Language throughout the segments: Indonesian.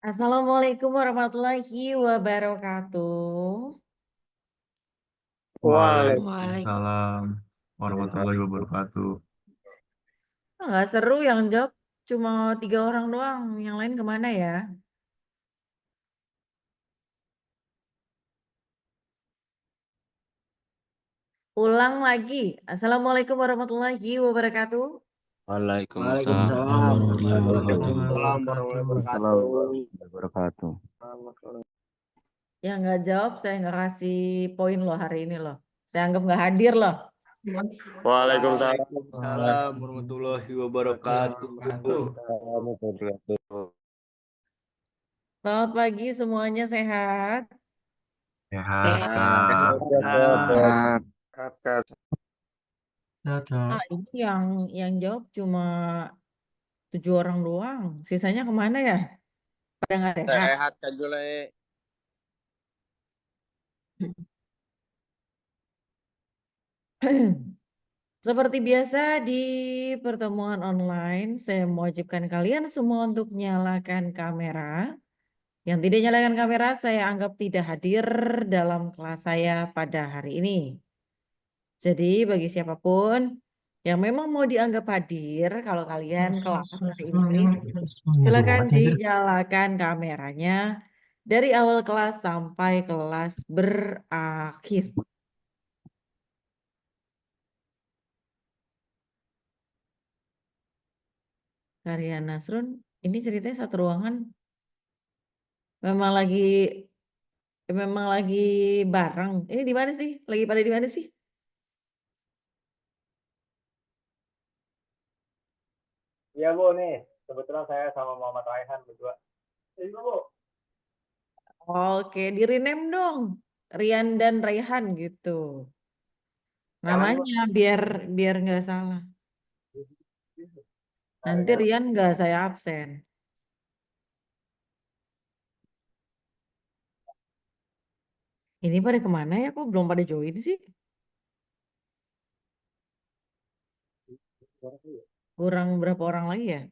Assalamualaikum warahmatullahi wabarakatuh. Waalaikumsalam warahmatullahi wabarakatuh. Nggak seru yang jawab cuma 3 orang doang. Yang lain kemana ya? Ulang lagi. Assalamualaikum warahmatullahi wabarakatuh. Waalaikumsalam Waalaikumsalam warahmatullahi wabarakatuh. warahmatullahi Assalamualaikum wabarakatuh. warahmatullahi wabarakatuh. Yang nggak jawab saya nggak kasih poin loh hari ini loh. Saya anggap nggak hadir loh. Waalaikumsalam Waalaikumsalam warahmatullahi wabarakatuh. warahmatullahi wabarakatuh. Selamat pagi semuanya sehat. Sehat, Sehat. Sehat. Ini yang jawab cuma 7 orang doang. Sisanya kemana ya? Pada nggak sehat. Sehat kan Jule. Seperti biasa di pertemuan online, saya mewajibkan kalian semua untuk nyalakan kamera. Yang tidak nyalakan kamera, saya anggap tidak hadir dalam kelas saya pada hari ini. Jadi bagi siapapun yang memang mau dianggap hadir, kalau kalian kelas hari ini, silakan dinyalakan kameranya dari awal kelas sampai kelas berakhir. Karya Nasrun, ini ceritanya satu ruangan memang lagi bareng. Ini di mana sih? Lagi pada di mana sih? Iya Bu nih, kebetulan saya sama Muhammad Raihan berdua. Iya Bu. Oke, di rename dong. Rian dan Raihan gitu. Namanya biar nggak salah. Nanti Rian nggak saya absen. Ini pada kemana ya? Kok belum pada join sih? Kurang berapa orang lagi ya?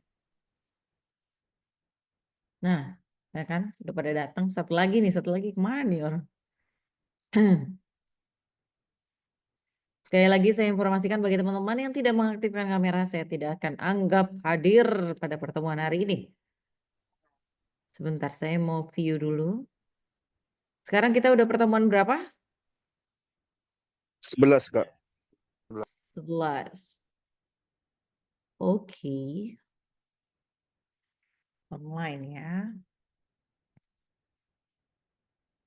Nah, ya kan? Udah pada datang. Satu lagi kemana nih orang? Sekali lagi saya informasikan bagi teman-teman yang tidak mengaktifkan kamera, saya tidak akan anggap hadir pada pertemuan hari ini. Sebentar, saya mau view dulu. Sekarang kita udah pertemuan berapa? 11 Kak. 11. Oke. Online ya.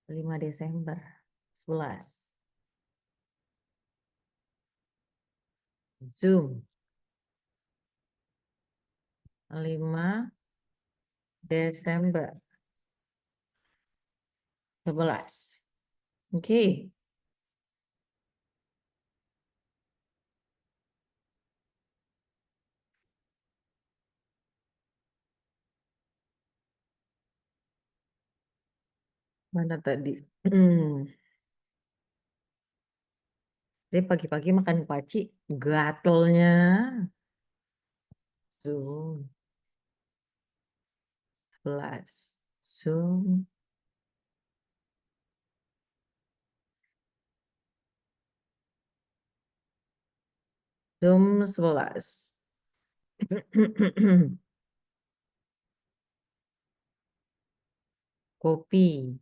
5 Desember. 11. Zoom. 5 Desember. 11. Oke. Mana tadi? Jadi pagi-pagi makan kuaci, gatelnya. Zoom. 11. Zoom. Zoom 11. Kopi.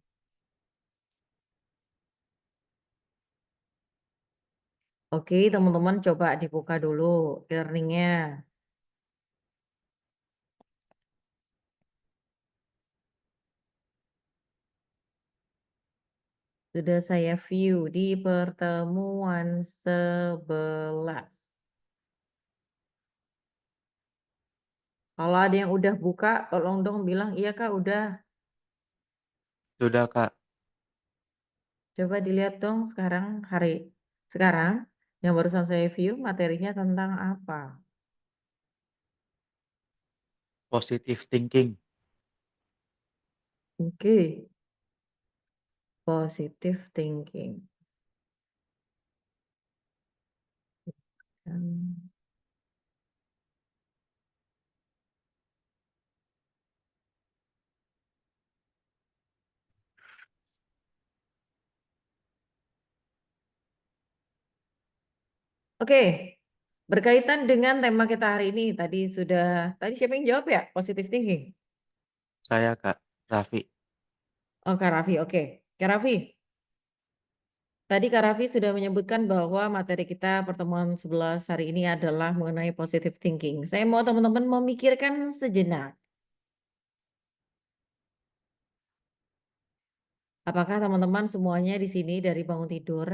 Oke, teman-teman coba dibuka dulu learningnya. Sudah saya view di pertemuan 11. Kalau ada yang udah buka, tolong dong bilang iya Kak, udah. Sudah Kak. Coba dilihat dong sekarang yang barusan saya view materinya tentang apa? Positive thinking. Oke. Positive thinking. Hmm. Oke, berkaitan dengan tema kita hari ini, tadi siapa yang jawab ya? Positive thinking. Saya Kak, Raffi. Oh, Kak Raffi, oke. Kak Raffi, tadi Kak Raffi sudah menyebutkan bahwa materi kita pertemuan 11 hari ini adalah mengenai positive thinking. Saya mau teman-teman memikirkan sejenak. Apakah teman-teman semuanya di sini dari bangun tidur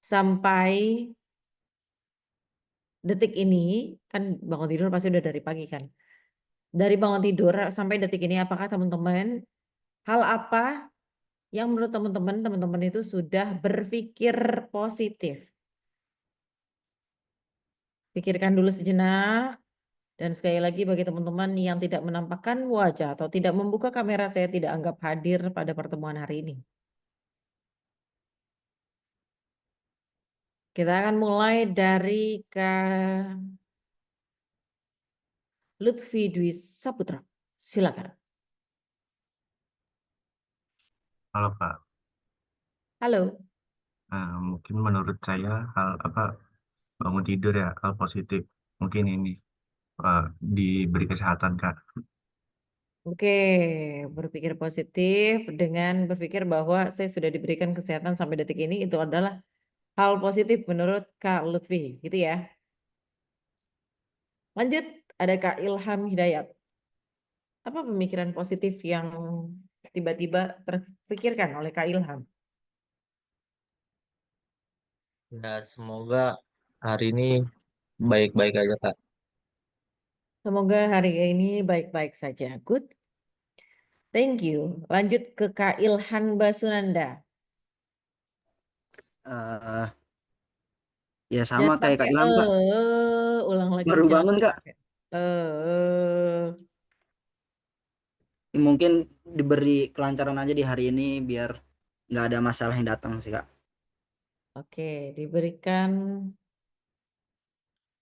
sampai detik ini, kan bangun tidur pasti udah dari pagi kan? Dari bangun tidur sampai detik ini, apakah teman-teman hal apa yang menurut teman-teman itu sudah berpikir positif? Pikirkan dulu sejenak. Dan sekali lagi bagi teman-teman yang tidak menampakkan wajah atau tidak membuka kamera, saya tidak anggap hadir pada pertemuan hari ini. Kita akan mulai dari Kak Lutfi Dwi Saputra. Silakan. Halo Kak. Halo. Mungkin menurut saya hal bangun tidur ya hal positif. Mungkin ini diberi kesehatan Kak. Oke, berpikir positif dengan berpikir bahwa saya sudah diberikan kesehatan sampai detik ini, itu adalah hal positif menurut Kak Lutfi, gitu ya. Lanjut, ada Kak Ilham Hidayat. Apa pemikiran positif yang tiba-tiba terfikirkan oleh Kak Ilham? Ya, semoga hari ini baik-baik aja, Kak. Semoga hari ini baik-baik saja. Good. Thank you. Lanjut ke Kak Ilhan Basunanda. Eh, ya sama Jangan kayak pakai Kak Ilham Kak. ulang lagi. Baru Jangan bangun Kak. pakai Mungkin diberi kelancaran aja di hari ini biar nggak ada masalah yang datang sih Kak. Oke, diberikan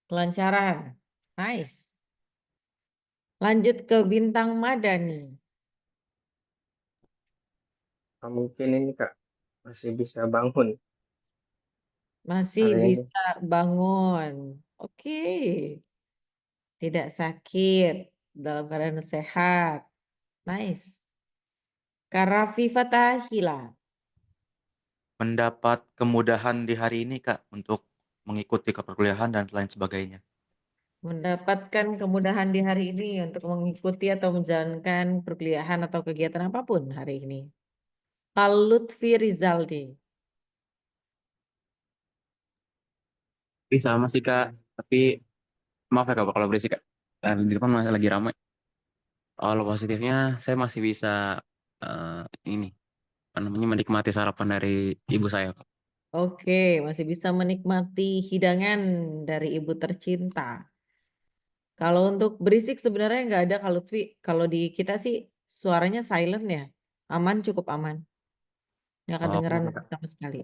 kelancaran. Nice. Lanjut ke Bintang Madani. Mungkin ini Kak masih bisa bangun Masih hari ini. bisa bangun. Oke. Tidak sakit. Dalam keadaan sehat. Nice. Karafi Fatahila. Mendapat kemudahan di hari ini Kak untuk mengikuti perkuliahan dan lain sebagainya. Mendapatkan kemudahan di hari ini untuk mengikuti atau menjalankan perkuliahan atau kegiatan apapun hari ini. Kak Lutfi Rizaldi. Tapi sama sih Kak, tapi maaf ya Kak kalau berisik Kak. Di depan masih lagi ramai. Kalau positifnya saya masih bisa eh, ini apa namanya menikmati sarapan dari ibu saya Kak. Oke, masih bisa menikmati hidangan dari ibu tercinta. Kalau untuk berisik sebenarnya nggak ada Kak Lutfi. Kalau di kita sih suaranya silent ya. Aman, cukup aman. Nggak Oh, kedengeran oke, Kak. sama sekali.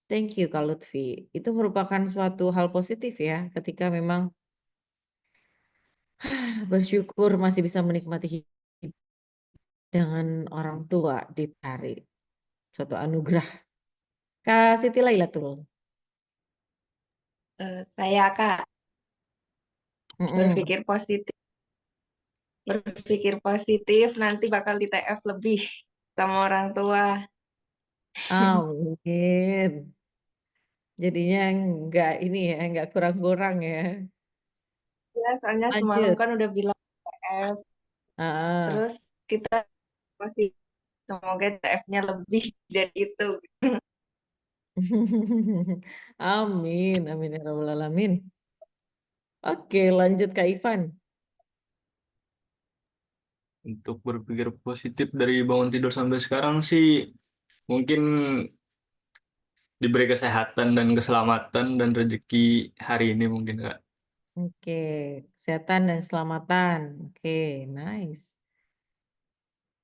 Thank you Kak Lutfi. Itu merupakan suatu hal positif ya ketika memang bersyukur masih bisa menikmati dengan orang tua di hari. Suatu anugerah. Kak Siti Lailatul. Saya Kak Mm-mm. berpikir positif nanti bakal di TF lebih sama orang tua. Amin. Jadinya nggak ini ya, nggak kurang-kurang ya. Ya, soalnya semalam Lanjut. kan udah bilang TF, Ah. terus kita pasti semoga TF-nya lebih dari itu. Amin, amin ya rabbal alamin. Oke, lanjut Kak Ivan. Untuk berpikir positif dari bangun tidur sampai sekarang sih mungkin diberi kesehatan dan keselamatan dan rezeki hari ini mungkin Kak. Oke, kesehatan dan keselamatan. Oke, nice.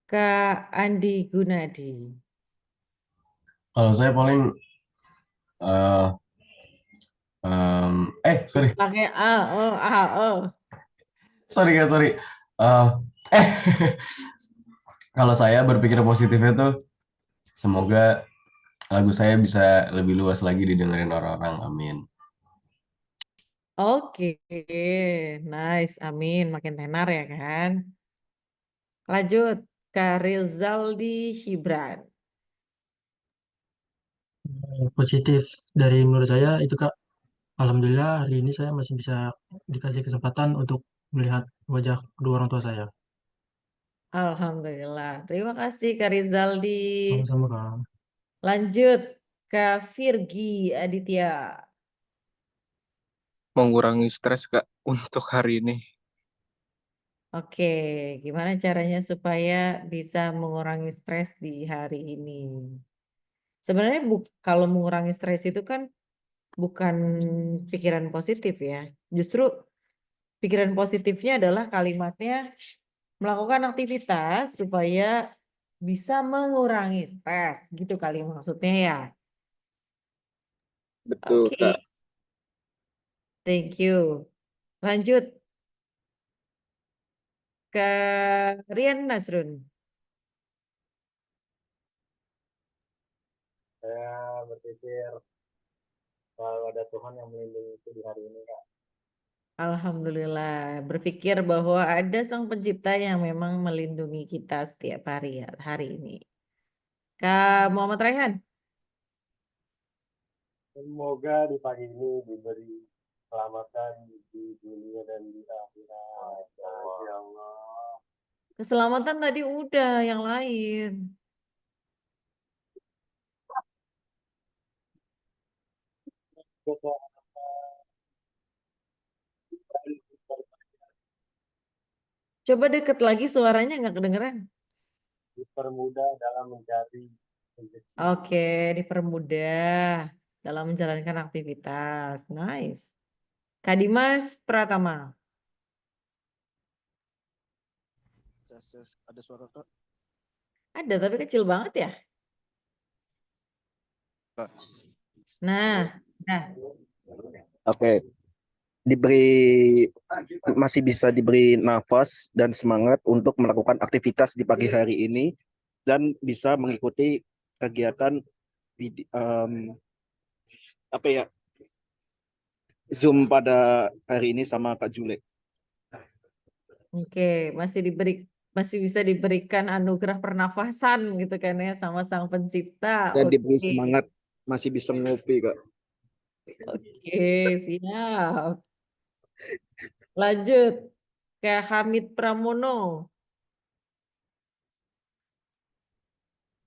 Kak Andi Gunadi. Kalau saya paling sorry Pakai sorry guys sorry. Eh, eh kalau saya berpikir positifnya tuh semoga lagu saya bisa lebih luas lagi didengerin orang-orang. Amin. Oke, nice. Amin. Makin tenar ya kan. Lanjut ke Rizaldi Shibran. Positif dari menurut saya itu Kak, Alhamdulillah hari ini saya masih bisa dikasih kesempatan untuk melihat wajah kedua orang tua saya. Alhamdulillah. Terima kasih Kak Rizaldi. Sama-sama Kak. Lanjut ke Virgi Aditya. Mengurangi stres Kak untuk hari ini. Oke, gimana caranya supaya bisa mengurangi stres di hari ini? Sebenarnya kalau mengurangi stres itu kan bukan pikiran positif ya. Justru pikiran positifnya adalah kalimatnya melakukan aktivitas supaya bisa mengurangi stres, gitu kali maksudnya ya. Betul Oke, Kak. thank you. Lanjut ke Rian Nasrun. Saya berpikir selalu ada Tuhan yang melindungi itu di hari ini, Kak. Alhamdulillah, berpikir bahwa ada Sang Pencipta yang memang melindungi kita setiap hari ya, hari ini. Kak Muhammad Raihan. Semoga di pagi ini diberi keselamatan di dunia dan di akhirat. Ya Allah. Keselamatan tadi udah yang lain. Coba deket lagi suaranya nggak kedengeran. Dipermudah dalam mencari rezeki. Oke, dipermudah dalam menjalankan aktivitas. Nice. Kak Dimas Pratama. Ada suara Kak? Ada tapi kecil banget ya. Kak. Nah, Oke. Diberi masih bisa diberi nafas dan semangat untuk melakukan aktivitas di pagi hari ini dan bisa mengikuti kegiatan apa ya Zoom pada hari ini sama Kak Jule. oke, masih bisa diberikan anugerah pernafasan gitu kan ya sama Sang Pencipta. Dan diberi Oke. semangat masih bisa ngopi Kak. Oke, siap. Lanjut ke Hamid Pramono.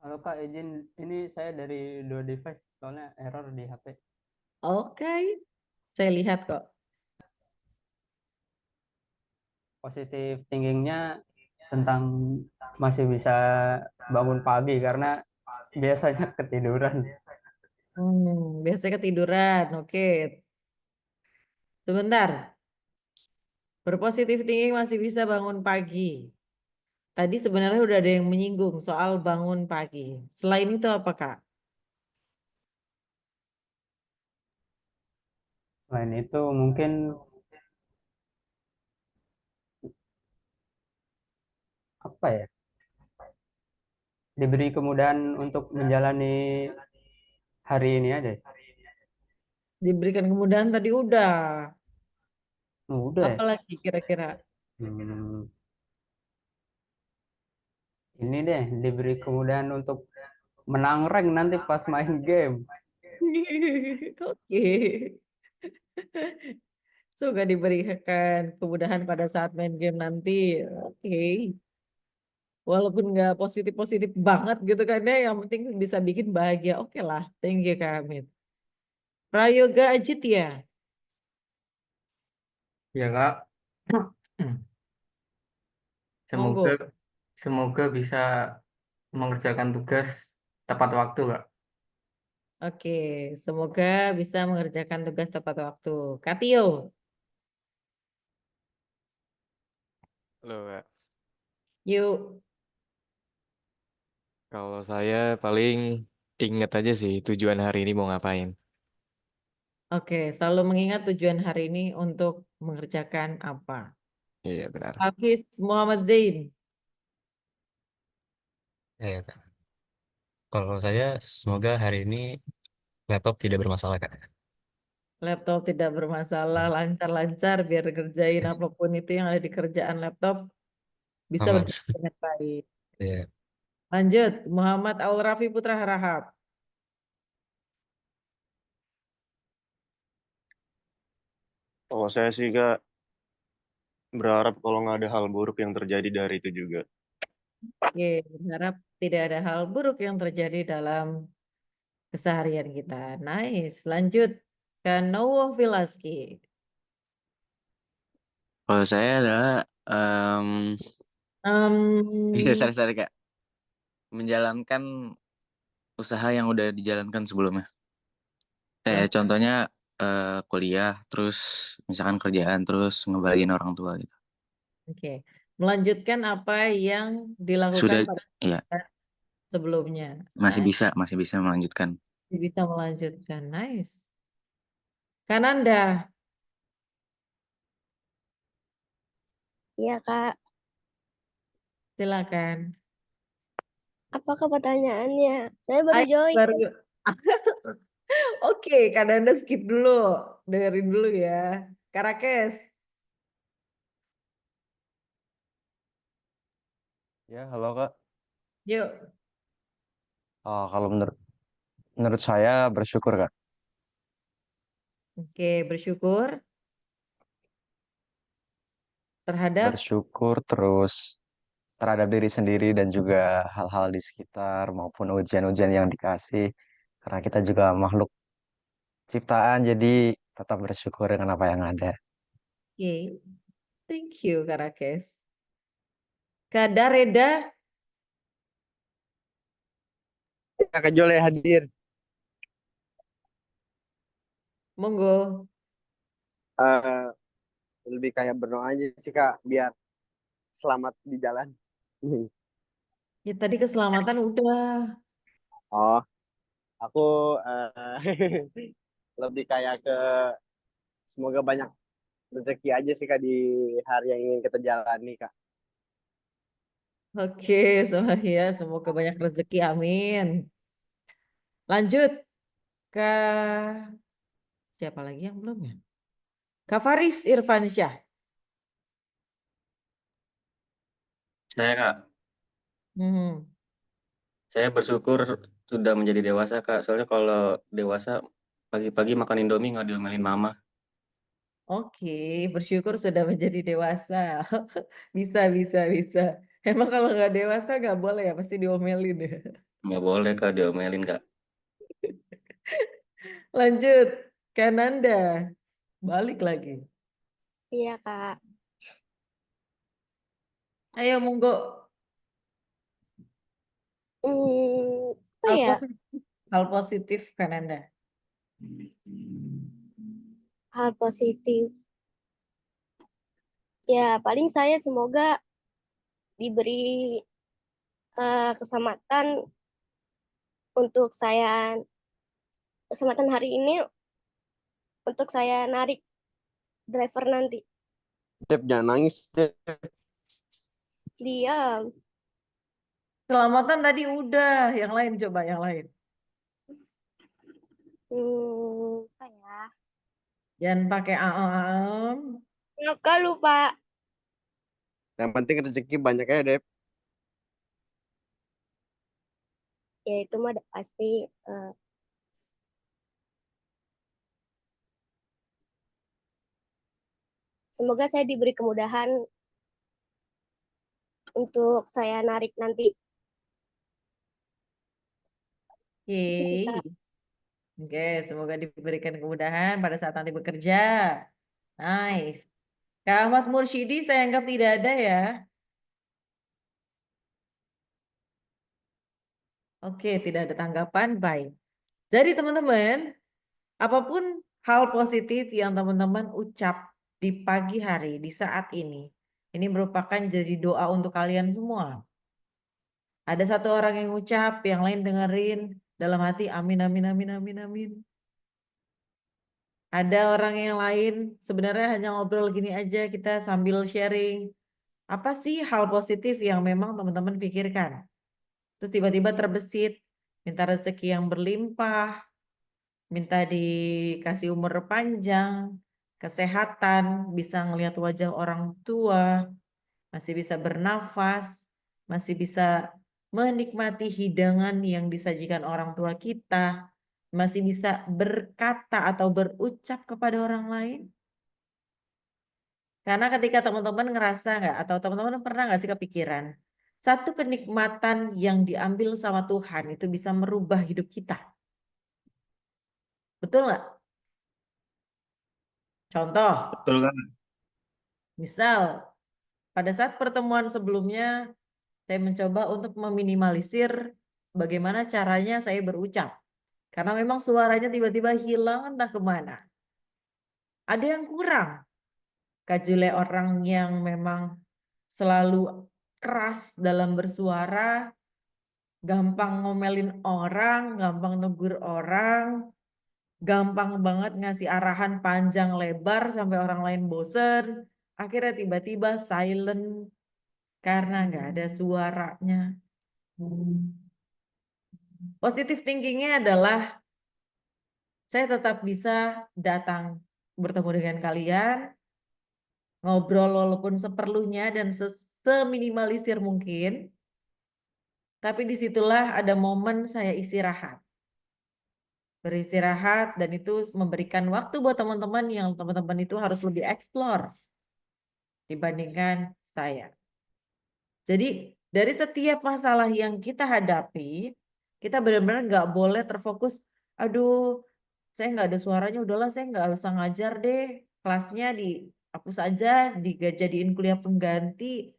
Halo Kak, izin ini saya dari dua device soalnya error di HP. Oke, saya lihat kok. Positif thinkingnya tentang masih bisa bangun pagi karena biasanya ketiduran. Biasanya ketiduran. Oke. Sebentar. Berpositif thinking masih bisa bangun pagi. Tadi sebenarnya udah ada yang menyinggung soal bangun pagi. Selain itu apa, Kak? Selain itu mungkin apa ya? Diberi kemudahan untuk menjalani hari ini aja. Diberikan kemudahan tadi udah. Udah ya? Apalagi kira-kira? Ini deh diberi kemudahan untuk menang rank nanti pas main game. Oke. Semoga diberikan kemudahan pada saat main game nanti. Oke. Walaupun nggak positif-positif banget gitu kan ya, yang penting bisa bikin bahagia. Oke lah, thank you Kak Hamid. Prayoga Ajitya. Ya Kak, semoga Monggo. semoga bisa mengerjakan tugas tepat waktu Kak. Oke, semoga bisa mengerjakan tugas tepat waktu. Katio. Halo Kak, Yuk. kalau saya paling inget aja sih tujuan hari ini mau ngapain. Oke, selalu mengingat tujuan hari ini untuk mengerjakan apa. Iya benar. Hafiz Muhammad Zain. Iya, Kak. Kalau saya semoga hari ini laptop tidak bermasalah, Kak. Laptop tidak bermasalah, lancar-lancar biar kerjain apapun itu yang ada di kerjaan laptop bisa Aman. berjalan dengan baik. Iya. Lanjut, Muhammad Aul Rafi Putra Harahap. Kalau saya sih Kak berharap kalau nggak ada hal buruk yang terjadi dari itu juga. Oke, berharap tidak ada hal buruk yang terjadi dalam keseharian kita. Nice. Lanjut ke Noah Vilaski. Kalau saya adalah sorry Kak, menjalankan usaha yang udah dijalankan sebelumnya. Kayak contohnya kuliah, terus misalkan kerjaan, terus ngebagiin orang tua gitu. Oke, melanjutkan apa yang dilakukan Sudah, pada iya, sebelumnya. masih Nice. masih bisa melanjutkan. Bisa melanjutkan. Nice. Kananda. Iya, Kak. Silakan. Apakah pertanyaannya? Saya baru Ayo, join. baru. Oke, Kananda skip dulu. Dengerin dulu ya. Karakes. Ya, halo Kak. Yuk. Kalau menurut saya bersyukur Kak. Oke, bersyukur terhadap Bersyukur terus terhadap diri sendiri dan juga hal-hal di sekitar maupun ujian-ujian yang dikasih. Karena kita juga makhluk ciptaan, jadi tetap bersyukur dengan apa yang ada. Oke. Thank you, Karakes. Kak Reda. Kakak Jole hadir. Monggo. Lebih kayak berdoa aja sih Kak, biar selamat di jalan. Ya tadi keselamatan udah. Oh, aku lebih kayak ke semoga banyak rezeki aja sih Kak di hari yang ingin kita jalani Kak. Oke, ya, semoga banyak rezeki, amin. Lanjut ke siapa lagi yang belum ya? Kak Faris Irfansyah. Saya, Kak, Hmm. saya bersyukur sudah menjadi dewasa, Kak. Soalnya kalau dewasa pagi-pagi makan Indomie nggak diomelin mama. Oke, bersyukur sudah menjadi dewasa. Bisa. Emang kalau nggak dewasa nggak boleh ya, pasti diomelin ya. Nggak boleh, Kak, diomelin, Kak. Lanjut, Kananda. Balik lagi. Iya, Kak. Ayo, monggo. Apa ya? Hal positif, Kananda. Hal positif. Ya, paling saya semoga diberi keselamatan untuk keselamatan hari ini untuk saya narik driver nanti. Dep, jangan nangis, Dep. Diam. Keselamatan tadi udah, yang lain coba, yang lain. Apa ya? Jangan pakai aam. Maaf Kak, lupa. Yang penting rezeki banyak ya, Dep. Ya itu mah pasti. Semoga saya diberi kemudahan untuk saya narik nanti. Itu sih, Kak. Oke, semoga diberikan kemudahan pada saat nanti bekerja. Nice. Kak Ahmad Mursyidi saya anggap tidak ada ya. Oke, tidak ada tanggapan. Baik. Jadi teman-teman, apapun hal positif yang teman-teman ucap di pagi hari, di saat ini merupakan jadi doa untuk kalian semua. Ada satu orang yang ucap, yang lain dengerin dalam hati, amin, amin, amin, amin, amin. Ada orang yang lain sebenarnya hanya ngobrol gini aja, kita sambil sharing. Apa sih hal positif yang memang teman-teman pikirkan? Terus tiba-tiba terbesit, minta rezeki yang berlimpah, minta dikasih umur panjang, kesehatan, bisa ngelihat wajah orang tua, masih bisa bernafas, masih bisa menikmati hidangan yang disajikan orang tua kita, masih bisa berkata atau berucap kepada orang lain. Karena ketika teman-teman ngerasa nggak, atau teman-teman pernah nggak sih kepikiran, satu kenikmatan yang diambil sama Tuhan itu bisa merubah hidup kita. Betul nggak? Contoh, Betul kan? misal pada saat pertemuan sebelumnya, saya mencoba untuk meminimalisir bagaimana caranya saya berucap. Karena memang suaranya tiba-tiba hilang entah kemana. Ada yang kurang. Kajule orang yang memang selalu keras dalam bersuara, gampang ngomelin orang, gampang negur orang, gampang banget ngasih arahan panjang lebar sampai orang lain bosen. Akhirnya tiba-tiba silent karena nggak ada suaranya. Positive thinkingnya adalah saya tetap bisa datang bertemu dengan kalian, ngobrol walaupun seperlunya dan seminimalisir mungkin, tapi disitulah ada momen saya istirahat. Beristirahat dan itu memberikan waktu buat teman-teman yang teman-teman itu harus lebih eksplor dibandingkan saya. Jadi dari setiap masalah yang kita hadapi, kita benar-benar nggak boleh terfokus, aduh saya nggak ada suaranya, udahlah saya nggak usah ngajar deh, kelasnya dihapus aja, dijadiin kuliah pengganti,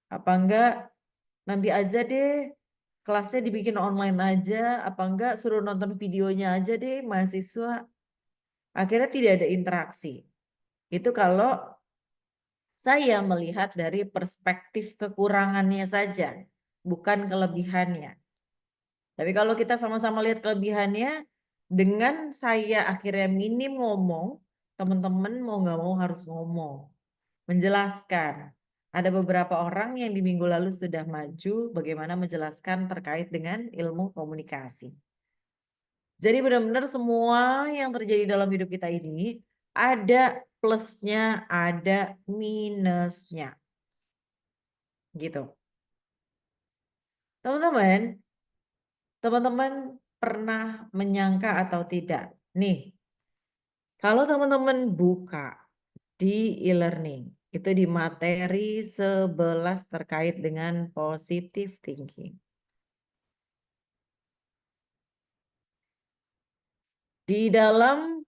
apa enggak nanti aja deh, kelasnya dibikin online aja, apa enggak suruh nonton videonya aja deh mahasiswa. Akhirnya tidak ada interaksi. Itu kalau saya melihat dari perspektif kekurangannya saja, bukan kelebihannya. Tapi kalau kita sama-sama lihat kelebihannya, dengan saya akhirnya minim ngomong, teman-teman mau nggak mau harus ngomong. Menjelaskan. Ada beberapa orang yang di minggu lalu sudah maju bagaimana menjelaskan terkait dengan ilmu komunikasi. Jadi benar-benar semua yang terjadi dalam hidup kita ini ada plusnya, ada minusnya. Gitu. Teman-teman pernah menyangka atau tidak? Nih, kalau teman-teman buka di e-learning, itu di materi 11 terkait dengan positive thinking. Di dalam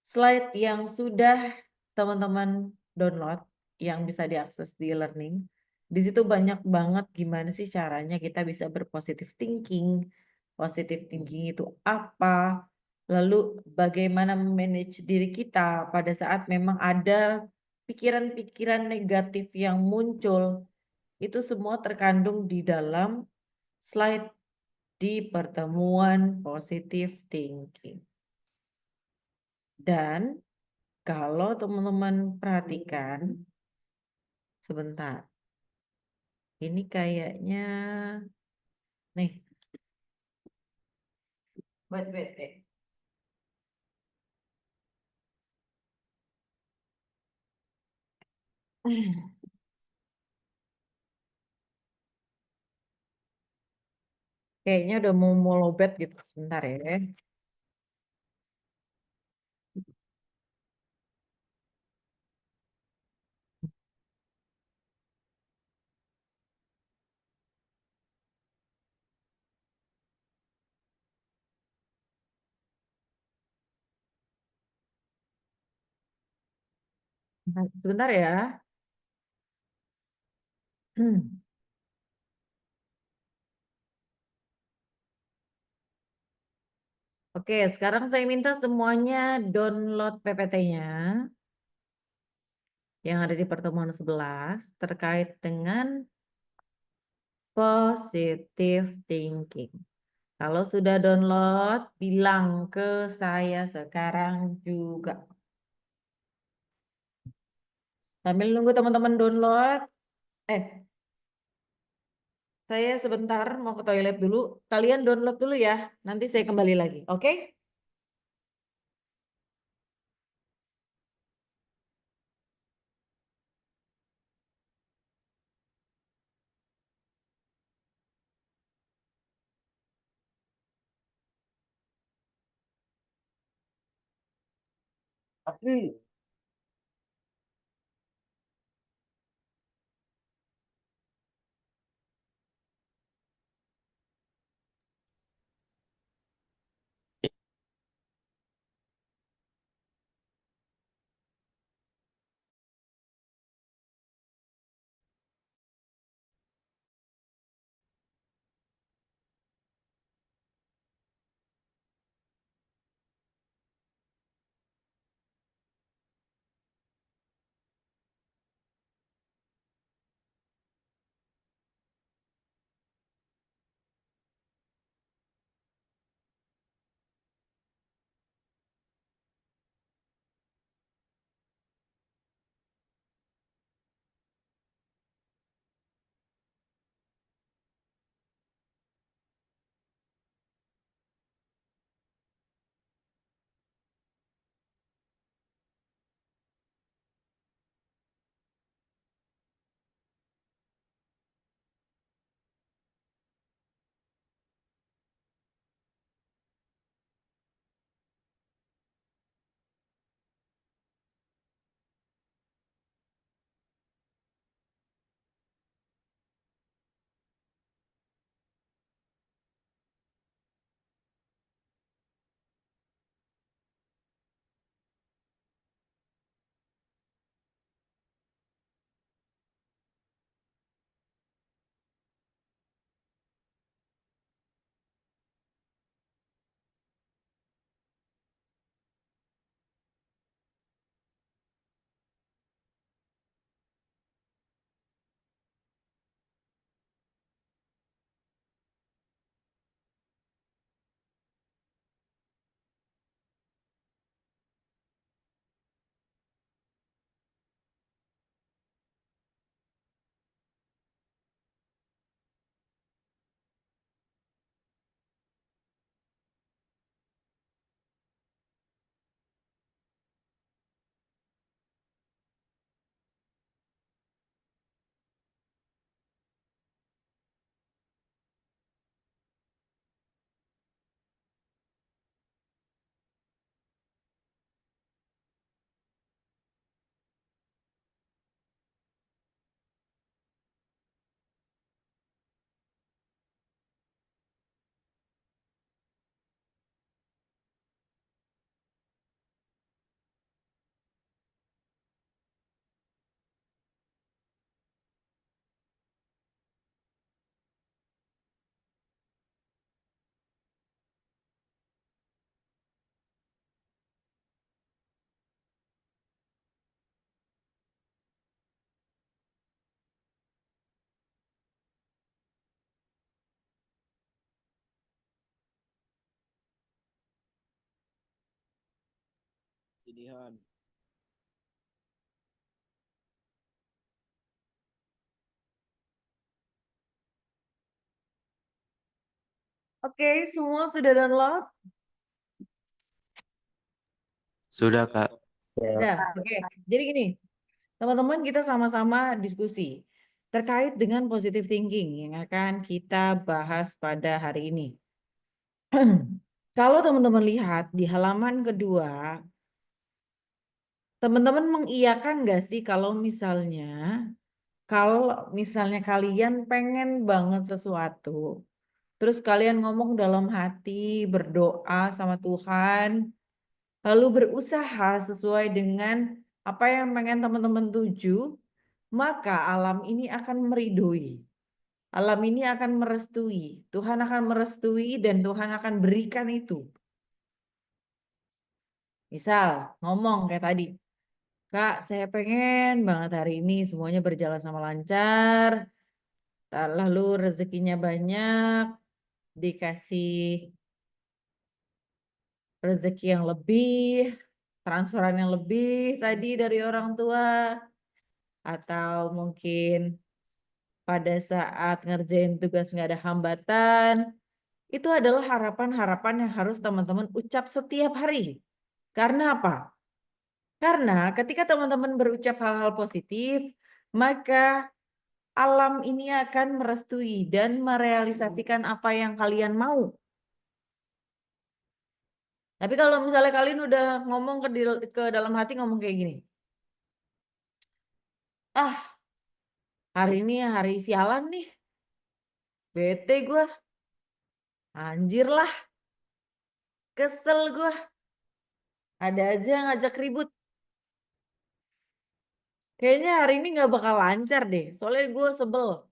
slide yang sudah teman-teman download, yang bisa diakses di e-learning, di situ banyak banget gimana sih caranya kita bisa berpositive thinking. Positive thinking itu apa? Lalu bagaimana manage diri kita pada saat memang ada pikiran-pikiran negatif yang muncul. Itu semua terkandung di dalam slide di pertemuan positive thinking. Dan kalau teman-teman perhatikan, sebentar. Ini kayaknya, nih. Wait. Kayaknya udah mau lobet gitu. Sebentar ya. Sebentar ya. Oke, sekarang saya minta semuanya download PPT-nya yang ada di pertemuan 11 terkait dengan positive thinking. Kalau sudah download, bilang ke saya sekarang juga. Sambil nunggu teman-teman download, Saya sebentar mau ke toilet dulu. Kalian download dulu ya. Nanti saya kembali lagi. Oke? Tapi Sinihan. Oke, semua sudah download? Sudah, Kak. Sudah. Oke. Jadi gini, teman-teman kita sama-sama diskusi terkait dengan positive thinking yang akan kita bahas pada hari ini. Kalau teman-teman lihat di halaman kedua, teman-teman mengiyakan nggak sih kalau misalnya kalian pengen banget sesuatu, terus kalian ngomong dalam hati, berdoa sama Tuhan, lalu berusaha sesuai dengan apa yang pengen teman-teman tuju, maka alam ini akan meridoi. Alam ini akan merestui. Tuhan akan merestui dan Tuhan akan berikan itu. Misal ngomong kayak tadi, Kak, saya pengen banget hari ini semuanya berjalan sama lancar, lalu rezekinya banyak, dikasih rezeki yang lebih, transferan yang lebih tadi dari orang tua, atau mungkin pada saat ngerjain tugas nggak ada hambatan. Itu adalah harapan-harapan yang harus teman-teman ucap setiap hari. Karena apa? Karena ketika teman-teman berucap hal-hal positif, maka alam ini akan merestui dan merealisasikan apa yang kalian mau. Tapi kalau misalnya kalian udah ngomong ke dalam hati ngomong kayak gini. Ah, hari ini hari sialan nih. Bete gue. Anjir lah. Kesel gue. Ada aja yang ngajak ribut. Kayaknya hari ini gak bakal lancar deh. Soalnya gue sebel.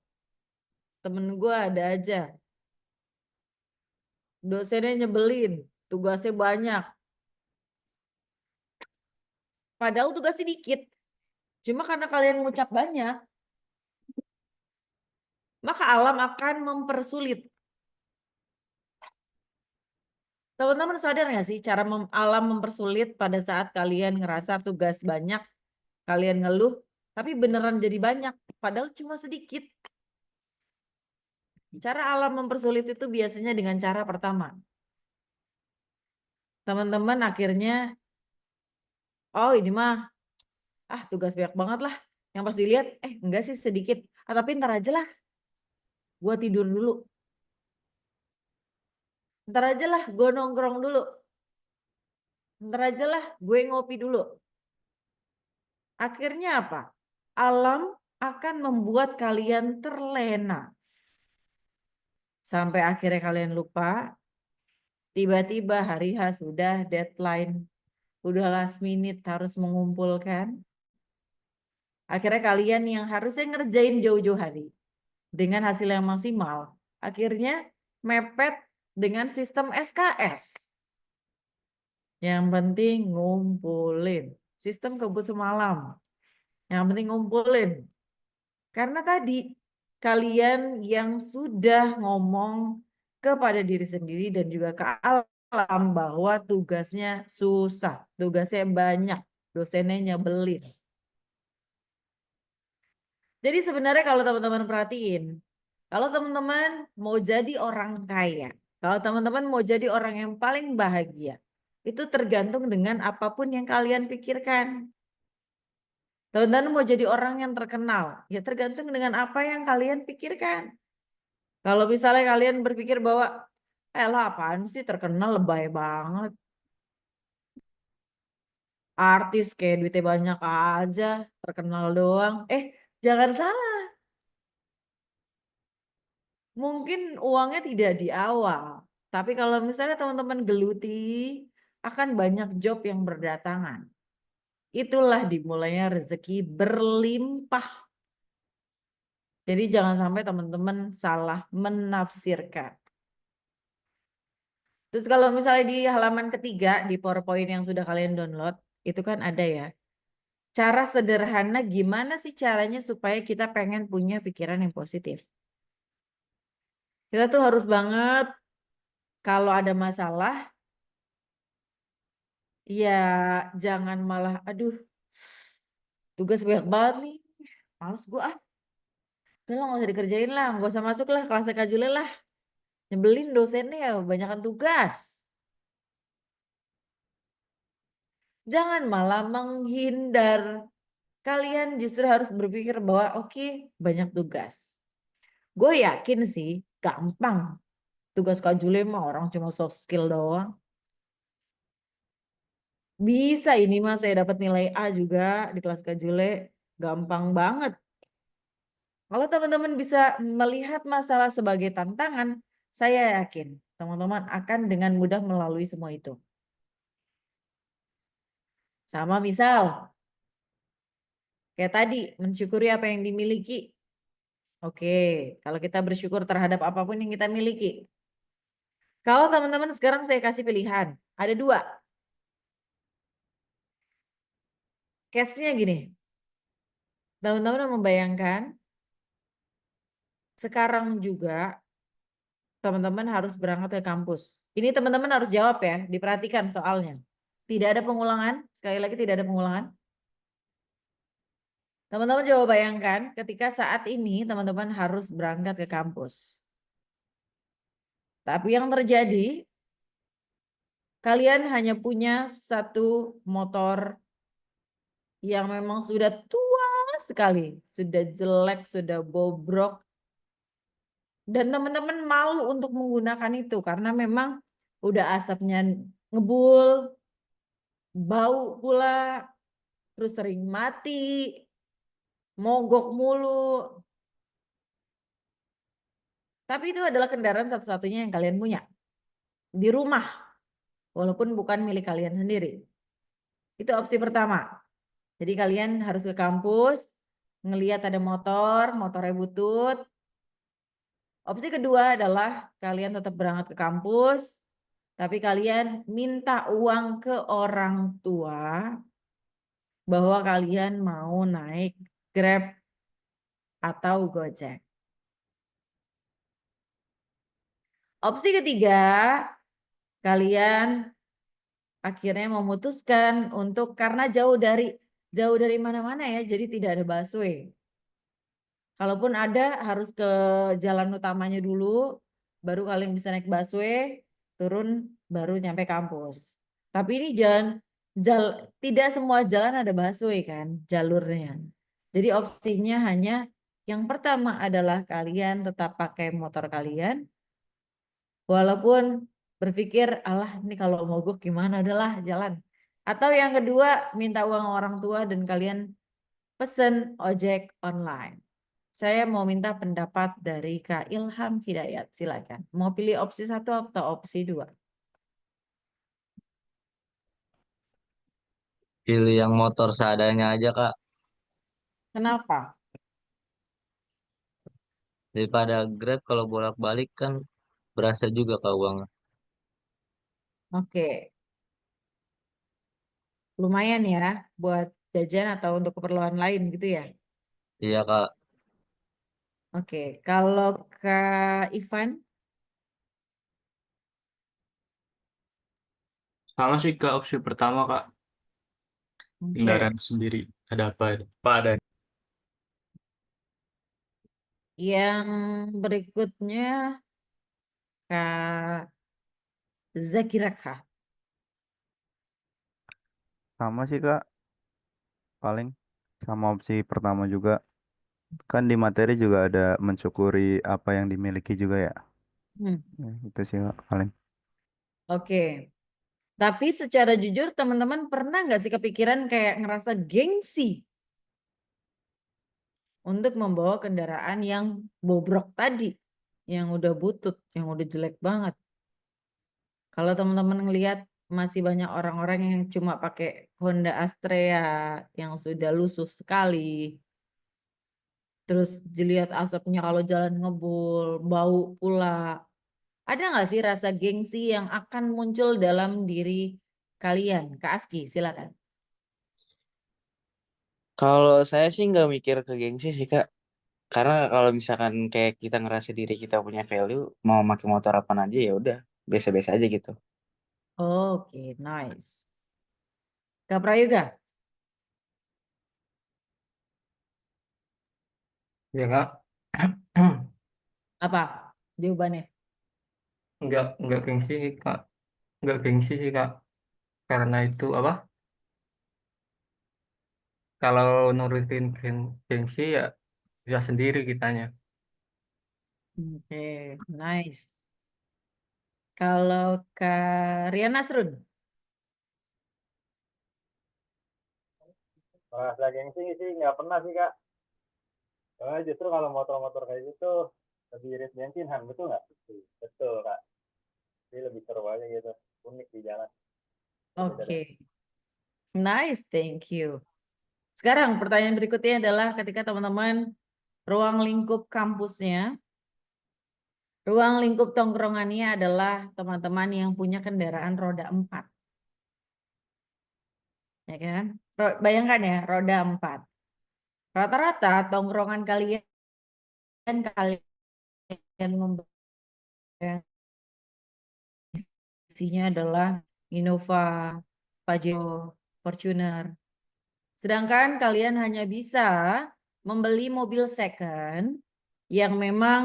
Temen gue ada aja. Dosennya nyebelin. Tugasnya banyak. Padahal tugasnya dikit. Cuma karena kalian ngucap banyak, maka alam akan mempersulit. Teman-teman sadar nggak sih cara alam mempersulit pada saat kalian ngerasa tugas banyak, kalian ngeluh, tapi beneran jadi banyak, padahal cuma sedikit. Cara alam mempersulit itu biasanya dengan cara pertama. Teman-teman akhirnya, oh ini mah, tugas banyak banget lah. Yang pas dilihat, enggak sih sedikit. Tapi ntar aja lah, gue tidur dulu. Ntar aja lah, gue nongkrong dulu. Ntar aja lah, gue ngopi dulu. Akhirnya apa? Alam akan membuat kalian terlena. Sampai akhirnya kalian lupa. Tiba-tiba hari H sudah deadline. Udah last minute harus mengumpulkan. Akhirnya kalian yang harusnya ngerjain jauh-jauh hari. Dengan hasil yang maksimal. Akhirnya mepet dengan sistem SKS. Yang penting ngumpulin. Sistem kebut semalam. Yang penting ngumpulin. Karena tadi kalian yang sudah ngomong kepada diri sendiri dan juga ke alam bahwa tugasnya susah. Tugasnya banyak. Dosennya nyebelin. Jadi sebenarnya kalau teman-teman perhatiin. Kalau teman-teman mau jadi orang kaya. Kalau teman-teman mau jadi orang yang paling bahagia. Itu tergantung dengan apapun yang kalian pikirkan. Teman-teman mau jadi orang yang terkenal. Ya tergantung dengan apa yang kalian pikirkan. Kalau misalnya kalian berpikir bahwa, lah apaan sih terkenal lebay banget. Artis kayak duitnya banyak aja. Terkenal doang. Jangan salah. Mungkin uangnya tidak di awal. Tapi kalau misalnya teman-teman geluti, akan banyak job yang berdatangan. Itulah dimulainya rezeki berlimpah. Jadi jangan sampai teman-teman salah menafsirkan. Terus kalau misalnya di halaman ketiga, di PowerPoint yang sudah kalian download, itu kan ada ya. Cara sederhana gimana sih caranya supaya kita pengen punya pikiran yang positif. Kita tuh harus banget kalau ada masalah, ya jangan malah, aduh tugas banyak banget nih, males gue udah lah gak usah dikerjain lah, gak usah masuk lah kelas Kak Jule lah, nyebelin dosennya banyakan tugas. Jangan malah menghindar, kalian justru harus berpikir bahwa oke, banyak tugas. Gue yakin sih gampang, tugas Kak Jule mah orang cuma soft skill doang. Bisa ini mas saya dapat nilai A juga di kelas Kak Jule. Gampang banget. Kalau teman-teman bisa melihat masalah sebagai tantangan, saya yakin teman-teman akan dengan mudah melalui semua itu. Sama misal, kayak tadi, mensyukuri apa yang dimiliki. Oke, kalau kita bersyukur terhadap apapun yang kita miliki. Kalau teman-teman sekarang saya kasih pilihan, ada dua. Case-nya gini, teman-teman membayangkan sekarang juga teman-teman harus berangkat ke kampus. Ini teman-teman harus jawab ya, diperhatikan soalnya. Tidak ada pengulangan, sekali lagi tidak ada pengulangan. Teman-teman coba bayangkan ketika saat ini teman-teman harus berangkat ke kampus. Tapi yang terjadi, kalian hanya punya satu motor yang memang sudah tua sekali, sudah jelek, sudah bobrok. Dan teman-teman malu untuk menggunakan itu karena memang udah asapnya ngebul, bau pula, terus sering mati, mogok mulu. Tapi itu adalah kendaraan satu-satunya yang kalian punya di rumah, walaupun bukan milik kalian sendiri. Itu opsi pertama. Jadi kalian harus ke kampus, ngelihat ada motor, motornya butut. Opsi kedua adalah kalian tetap berangkat ke kampus, tapi kalian minta uang ke orang tua bahwa kalian mau naik Grab atau Gojek. Opsi ketiga, kalian akhirnya memutuskan untuk karena jauh dari mana-mana ya, jadi tidak ada busway. Kalaupun ada harus ke jalan utamanya dulu, baru kalian bisa naik busway, turun baru nyampe kampus. Tapi ini tidak semua jalan ada busway kan jalurnya. Jadi opsinya hanya yang pertama adalah kalian tetap pakai motor kalian, walaupun berpikir alah ini kalau mogok gimana adalah jalan. Atau yang kedua minta uang orang tua dan kalian pesen ojek online. Saya mau minta pendapat dari Kak Ilham Hidayat, silakan. Mau pilih opsi 1 atau opsi 2? Pilih yang motor seadanya aja, Kak. Kenapa? Daripada Grab kalau bolak-balik kan berasa juga Kak uangnya. Oke. Lumayan ya buat jajan atau untuk keperluan lain gitu ya. Iya, Kak. Oke, kalau Kak Ivan, Sama sih Kak opsi pertama Kak. oke. Kendaraan sendiri. Ada apa? Apa ada? Yang berikutnya Kak Zakiraka. Sama sih Kak, paling sama opsi pertama juga. Kan di materi juga ada mensyukuri apa yang dimiliki juga ya. Hmm. Ya, itu sih Kak, paling. Oke. Tapi secara jujur teman-teman pernah nggak sih kepikiran kayak ngerasa gengsi untuk membawa kendaraan yang bobrok tadi, yang udah butut, yang udah jelek banget. Kalau teman-teman ngelihat masih banyak orang-orang yang cuma pakai Honda Astrea yang sudah lusuh sekali. Terus dilihat asapnya kalau jalan ngebul, bau pula. Ada nggak sih rasa gengsi yang akan muncul dalam diri kalian? Kak Aski, silakan. Kalau saya sih nggak mikir ke gengsi sih Kak. Karena kalau misalkan kayak kita ngerasa diri kita punya value, mau pakai motor apa aja ya udah biasa-biasa aja gitu. Oke, nice. Kak Prayoga, Ya Kak. apa jawabannya? Enggak gengsi sih Kak. Enggak gengsi sih Kak. Karena itu apa? Kalau nurutin gengsi ya bisa sendiri kitanya. Oke, nice. Kalau Kak Rian Nasrun, Merasa gengsi sih nggak pernah sih Kak. Justru kalau motor-motor kayak gitu lebih irit bensin, betul nggak? Betul Kak. Jadi lebih seru aja gitu, unik di jalan. oke, nice, thank you. Sekarang pertanyaan berikutnya adalah ketika teman-teman ruang lingkup kampusnya, ruang lingkup tongkrongannya adalah teman-teman yang punya kendaraan roda 4. Ya kan? Bayangkan ya, roda 4. Rata-rata tongkrongan kalian membayang isinya adalah Innova, Pajero, Fortuner. Sedangkan kalian hanya bisa membeli mobil second yang memang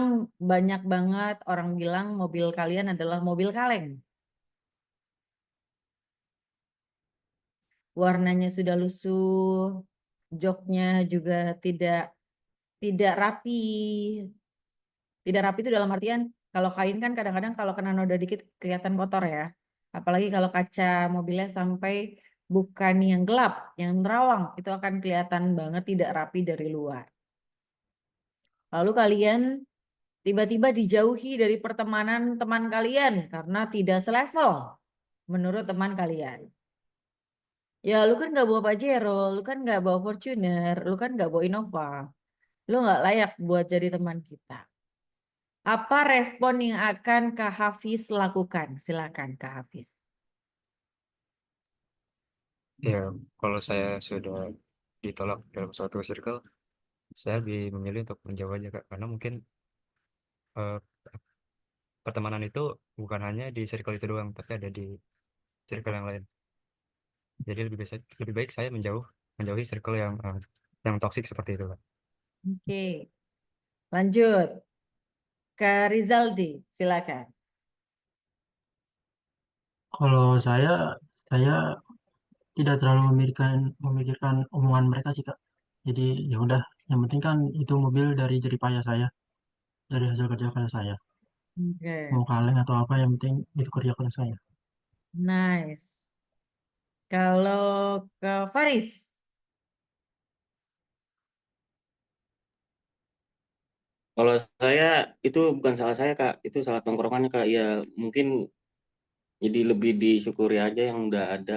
banyak banget orang bilang mobil kalian adalah mobil kaleng. Warnanya sudah lusuh, joknya juga tidak rapi. Tidak rapi itu dalam artian kalau kain kan kadang-kadang kalau kena noda dikit kelihatan kotor ya. Apalagi kalau kaca mobilnya sampai bukan yang gelap, yang nerawang, itu akan kelihatan banget tidak rapi dari luar. Lalu kalian tiba-tiba dijauhi dari pertemanan teman kalian karena tidak selevel menurut teman kalian. Ya lu kan nggak bawa Pajero, lu kan nggak bawa Fortuner, lu kan nggak bawa Innova. Lu nggak layak buat jadi teman kita. Apa respon yang akan Kak Hafiz lakukan? Silakan Kak Hafiz. Ya, kalau saya sudah ditolak dalam suatu circle, saya lebih memilih untuk menjauh aja Kak, karena mungkin eh, pertemanan itu bukan hanya di circle itu doang, tapi ada di circle yang lain. Jadi lebih baik saya menjauhi circle yang toksik seperti itu Kak. Oke, lanjut. Kak Rizaldi, silakan. Kalau saya tidak terlalu memikirkan omongan mereka sih Kak. Jadi ya udah, yang penting kan itu mobil dari jerih payah saya, dari hasil kerja keras saya. Oke, Mau kaleng atau apa, yang penting itu kerja keras saya. nice. Kalau ke Faris, Kalau saya itu bukan salah saya Kak, itu salah tongkrongannya Kak. Ya mungkin jadi lebih disyukuri aja yang udah ada.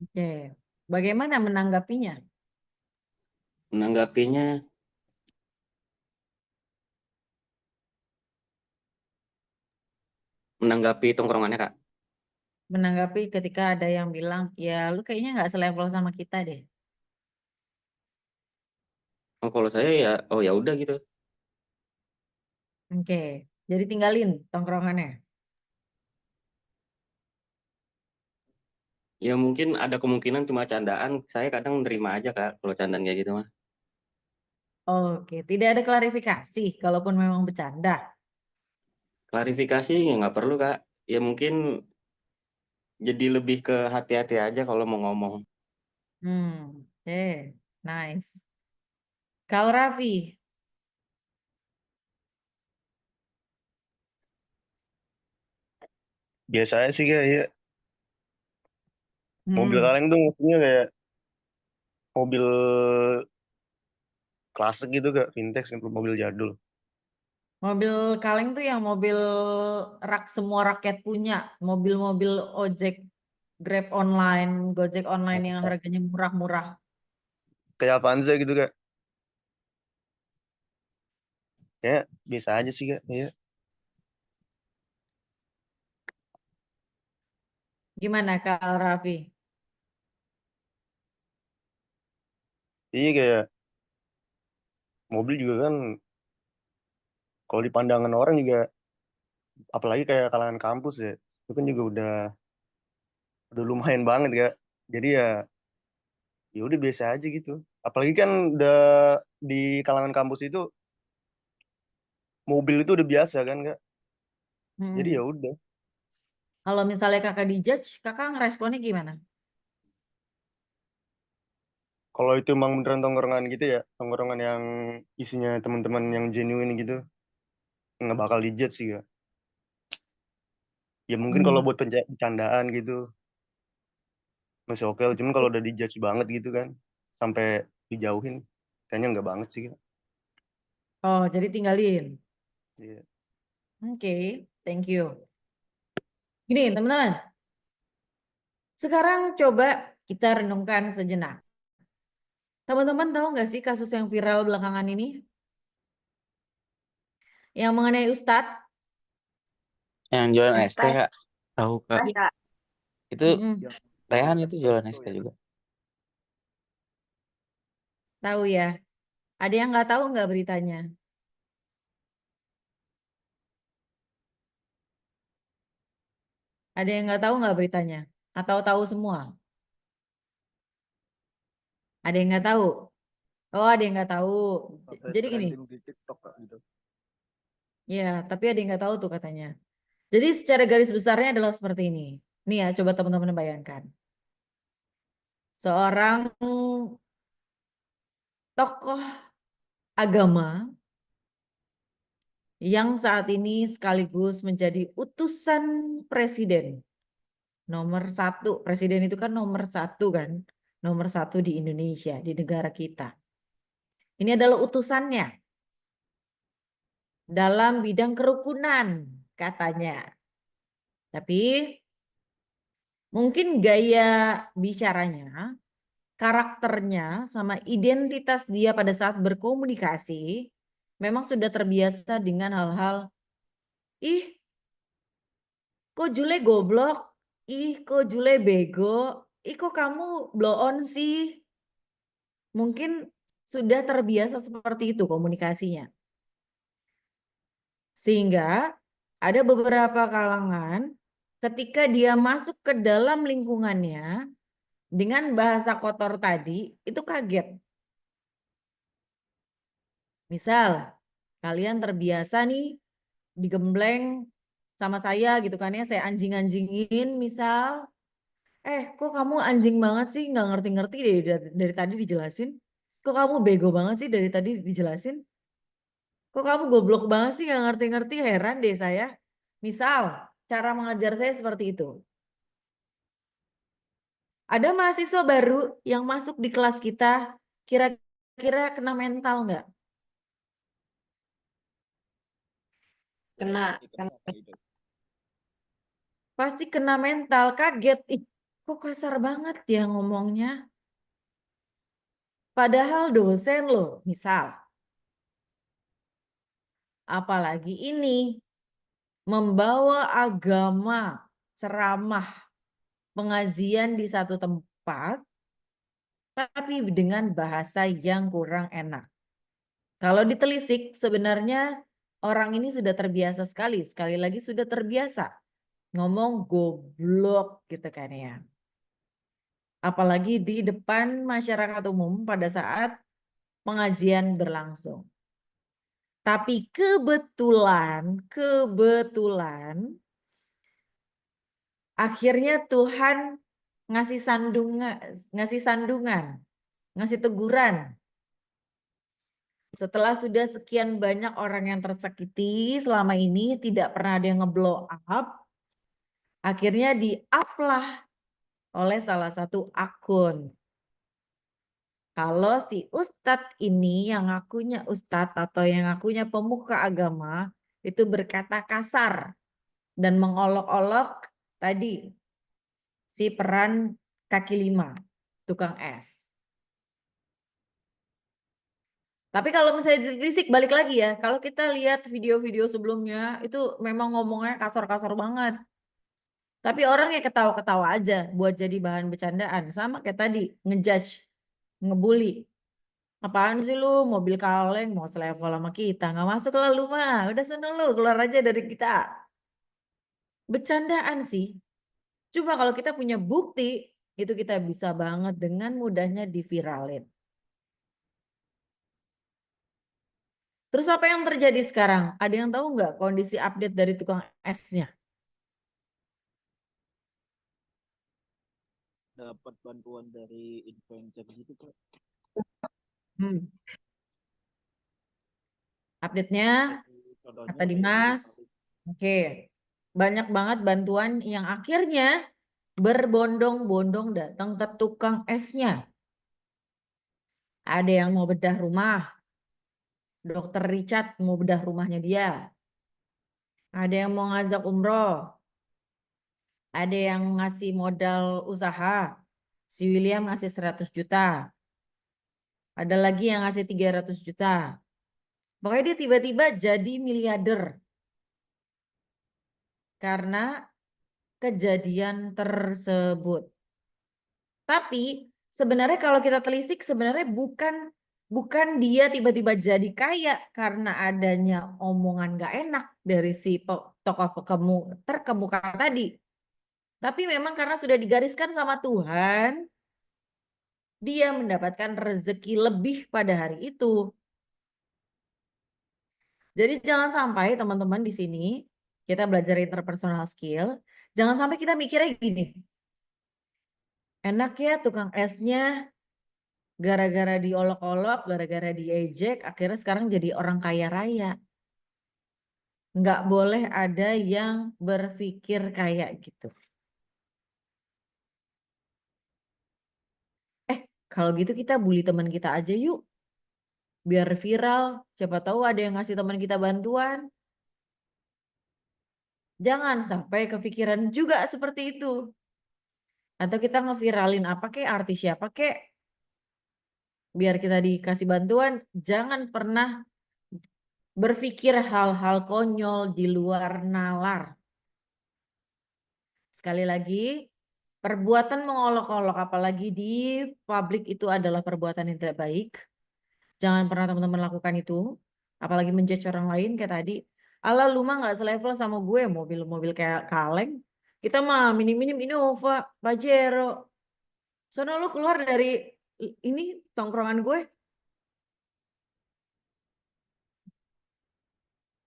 oke. Bagaimana menanggapinya? Menanggapinya menanggapi tongkrongannya Kak. Menanggapi ketika ada yang bilang, ya lu kayaknya nggak selevel sama kita deh. Oh, kalau saya ya oh ya udah gitu. Oke, jadi tinggalin tongkrongannya. Ya mungkin ada kemungkinan cuma candaan, saya kadang nerima aja Kak kalau candaan kayak gitu mah. Oke, tidak ada klarifikasi kalaupun memang bercanda. Klarifikasi ya nggak perlu Kak. Ya mungkin jadi lebih ke hati-hati aja kalau mau ngomong. Oke, nice. Kalau Raffi, Biasanya sih kayak mobil hmm, kaleng tuh maksudnya kayak mobil klasik gitu Kak, vintage, mobil jadul. mobil kaleng tuh yang mobil rak semua rakyat punya, mobil-mobil ojek, Grab online, Gojek online yang harganya murah-murah. Kayak Avanza gitu Kak. Kayak biasa aja sih Kak. Iya. Gimana Kak Raffi? Iya kayak mobil juga kan kalau di pandangan orang juga, apalagi kayak kalangan kampus ya, itu kan juga udah lumayan banget Kak. Jadi ya udah biasa aja gitu. Apalagi kan udah di kalangan kampus itu mobil itu udah biasa kan Kak. Jadi ya Hmm. udah. Kalau misalnya kakak dijudge, kakak ngeresponnya gimana? Kalau itu emang beneran tongkrongan gitu ya, tongkrongan yang isinya teman-teman yang genuine gitu, nggak bakal dijudge sih Kak. Ya mungkin kalau Hmm. buat bercandaan gitu masih oke. Cuman kalau udah dijudge banget gitu kan, sampai dijauhin, kayaknya nggak banget sih Kak. Oh, jadi tinggalin. Iya. Oke, thank you. Gini, teman-teman. Sekarang coba kita renungkan sejenak. Teman-teman tahu nggak sih kasus yang viral belakangan ini? Yang mengenai Ustadz? Yang jualan ST Ustadz. Kak. Tahu Kak. Iya. Itu Mm-mm. Rehan itu jualan ST juga. Tahu ya. Ada yang nggak tahu nggak beritanya? Ada yang nggak tahu nggak beritanya? Atau tahu semua? Ada yang nggak tahu? Oh, ada yang nggak tahu. Jadi gini, trending di TikTok Kak, gitu. ya, tapi ada yang nggak tahu tuh katanya. Jadi secara garis besarnya adalah seperti ini. Nih ya, coba teman-teman bayangkan. Seorang tokoh agama yang saat ini sekaligus menjadi utusan presiden. Nomor 1, presiden itu kan nomor 1 kan. Nomor 1 di Indonesia, di negara kita. Ini adalah utusannya dalam bidang kerukunan katanya. Tapi mungkin gaya bicaranya, karakternya, sama identitas dia pada saat berkomunikasi memang sudah terbiasa dengan hal-hal, ih kok Jule goblok, ih kok Jule bego, ih kok kamu blow on sih. Mungkin sudah terbiasa seperti itu komunikasinya. Sehingga ada beberapa kalangan ketika dia masuk ke dalam lingkungannya dengan bahasa kotor tadi itu kaget. Misal kalian terbiasa nih digembleng sama saya gitu kan ya, saya anjing-anjingin misal. Kok kamu anjing banget sih, nggak ngerti-ngerti dari tadi dijelasin. Kok kamu bego banget sih dari tadi dijelasin. Kok kamu goblok banget sih, nggak ngerti-ngerti, heran deh saya. Misal, cara mengajar saya seperti itu. Ada mahasiswa baru yang masuk di kelas kita, kira-kira kena mental nggak? Kena. Pasti kena mental, kaget. Ih, kok kasar banget ya ngomongnya. Padahal dosen loh, misal. Apalagi ini membawa agama, ceramah, pengajian di satu tempat, tapi dengan bahasa yang kurang enak. Kalau ditelisik, sebenarnya orang ini sudah terbiasa sekali lagi sudah terbiasa ngomong goblok gitu kan ya. Apalagi di depan masyarakat umum pada saat pengajian berlangsung. Tapi kebetulan akhirnya Tuhan ngasih sandungan, ngasih teguran. Setelah sudah sekian banyak orang yang tersakiti selama ini, tidak pernah ada yang ngeblow up, akhirnya di-up lah oleh salah satu akun. Kalau si ustadz ini yang ngakunya ustadz atau yang ngakunya pemuka agama itu berkata kasar dan mengolok-olok tadi si peran kaki 5, tukang es. Tapi kalau misalnya ditelisik balik lagi ya, kalau kita lihat video-video sebelumnya itu memang ngomongnya kasar-kasar banget. Tapi orangnya ketawa-ketawa aja buat jadi bahan bercandaan. Sama kayak tadi, ngejudge, ngebully. Apaan sih lu, mobil kaleng mau selevel sama kita, nggak masuk lah lu mah, udah sana lu keluar aja dari kita. Bercandaan sih. Cuma kalau kita punya bukti, itu kita bisa banget dengan mudahnya diviralin. Terus apa yang terjadi sekarang? Ada yang tahu nggak kondisi update dari tukang esnya? Dapat bantuan dari influencer gitu Kak. Update-nya kata Dimas, oke, banyak banget bantuan yang akhirnya berbondong-bondong datang ke tukang esnya. Ada yang mau bedah rumah, Dokter Richard mau bedah rumahnya dia. Ada yang mau ngajak umroh, ada yang ngasih modal usaha, si William ngasih 100 juta. Ada lagi yang ngasih 300 juta. Pokoknya dia tiba-tiba jadi miliarder. Karena kejadian tersebut. Tapi sebenarnya kalau kita telisik sebenarnya bukan dia tiba-tiba jadi kaya karena adanya omongan gak enak dari si tokoh terkemuka tadi. Tapi memang karena sudah digariskan sama Tuhan, dia mendapatkan rezeki lebih pada hari itu. Jadi jangan sampai teman-teman di sini kita belajar interpersonal skill, jangan sampai kita mikirnya gini, enak ya tukang esnya, gara-gara diolok-olok, gara-gara diejek, akhirnya sekarang jadi orang kaya raya. Nggak boleh ada yang berpikir kayak gitu. Kalau gitu kita bully teman kita aja yuk. Biar viral, siapa tahu ada yang ngasih teman kita bantuan. Jangan sampai kepikiran juga seperti itu. Atau kita ngeviralin apa kek, artis siapa kek. Biar kita dikasih bantuan, jangan pernah berpikir hal-hal konyol di luar nalar. Sekali lagi, perbuatan mengolok-olok apalagi di publik itu adalah perbuatan yang tidak baik. Jangan pernah teman-teman lakukan itu. Apalagi menjudge orang lain kayak tadi. Ala lu mah gak selevel sama gue, mobil-mobil kayak kaleng. Kita mah minim-minim Innova, Pajero. Soalnya lu keluar dari ini tongkrongan gue.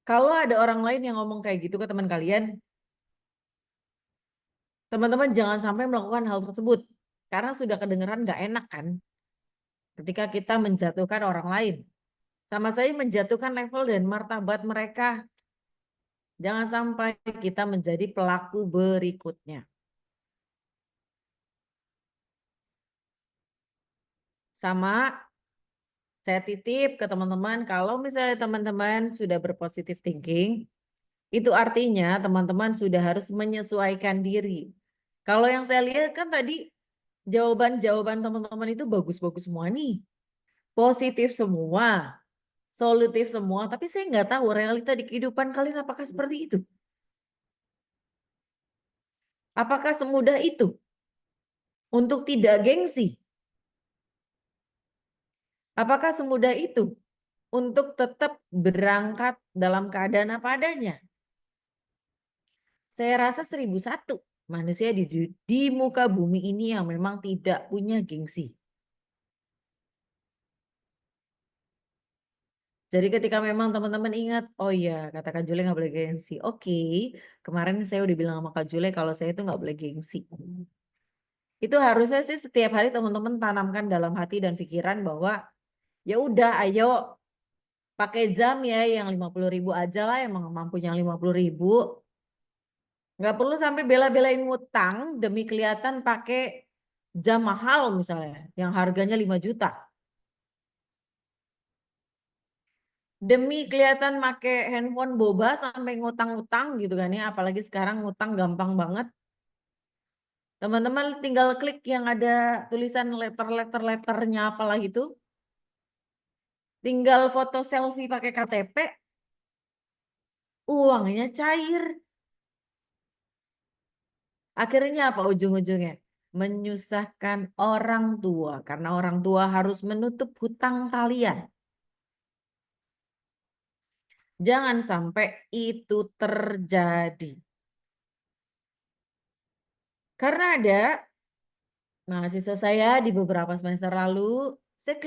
Kalau ada orang lain yang ngomong kayak gitu ke teman kalian, teman-teman jangan sampai melakukan hal tersebut. Karena sudah kedengeran gak enak kan. Ketika kita menjatuhkan orang lain. Sama saya menjatuhkan level dan martabat mereka. Jangan sampai kita menjadi pelaku berikutnya. Sama saya titip ke teman-teman, kalau misalnya teman-teman sudah berpositif thinking, itu artinya teman-teman sudah harus menyesuaikan diri. Kalau yang saya lihat kan tadi jawaban-jawaban teman-teman itu bagus-bagus semua nih. Positif semua, solutif semua, tapi saya nggak tahu realita di kehidupan kalian apakah seperti itu. Apakah semudah itu untuk tidak gengsi? Apakah semudah itu untuk tetap berangkat dalam keadaan apa adanya? Saya rasa 1001 manusia di muka bumi ini yang memang tidak punya gengsi. Jadi ketika memang teman-teman ingat, oh iya kata Kak Jule nggak boleh gengsi. Oke, kemarin saya udah bilang sama Kak Jule kalau saya itu nggak boleh gengsi. Itu harusnya sih setiap hari teman-teman tanamkan dalam hati dan pikiran bahwa ya udah ayo pakai jam ya yang 50.000 aja lah, yang mampu yang 50.000. Nggak perlu sampai bela-belain ngutang demi kelihatan pakai jam mahal misalnya yang harganya 5 juta. Demi kelihatan pakai handphone boba sampai ngutang-ngutang gitu kan ya, apalagi sekarang ngutang gampang banget. Teman-teman tinggal klik yang ada tulisan letter-letternya apalah gitu. Tinggal foto selfie pakai KTP, uangnya cair. Akhirnya apa ujung-ujungnya? Menyusahkan orang tua, karena orang tua harus menutup hutang kalian. Jangan sampai itu terjadi. Karena ada mahasiswa saya di beberapa semester lalu, saya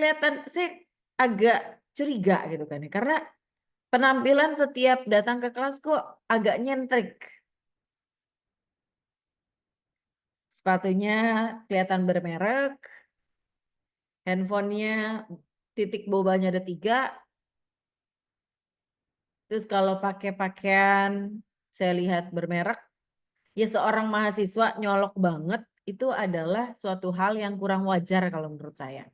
agak curiga gitu kan ya. Karena penampilan setiap datang ke kelas kok agak nyentrik. Sepatunya kelihatan bermerek, handphonenya titik bobanya ada 3. Terus kalau pakai pakaian saya lihat bermerek, ya seorang mahasiswa nyolok banget, itu adalah suatu hal yang kurang wajar kalau menurut saya.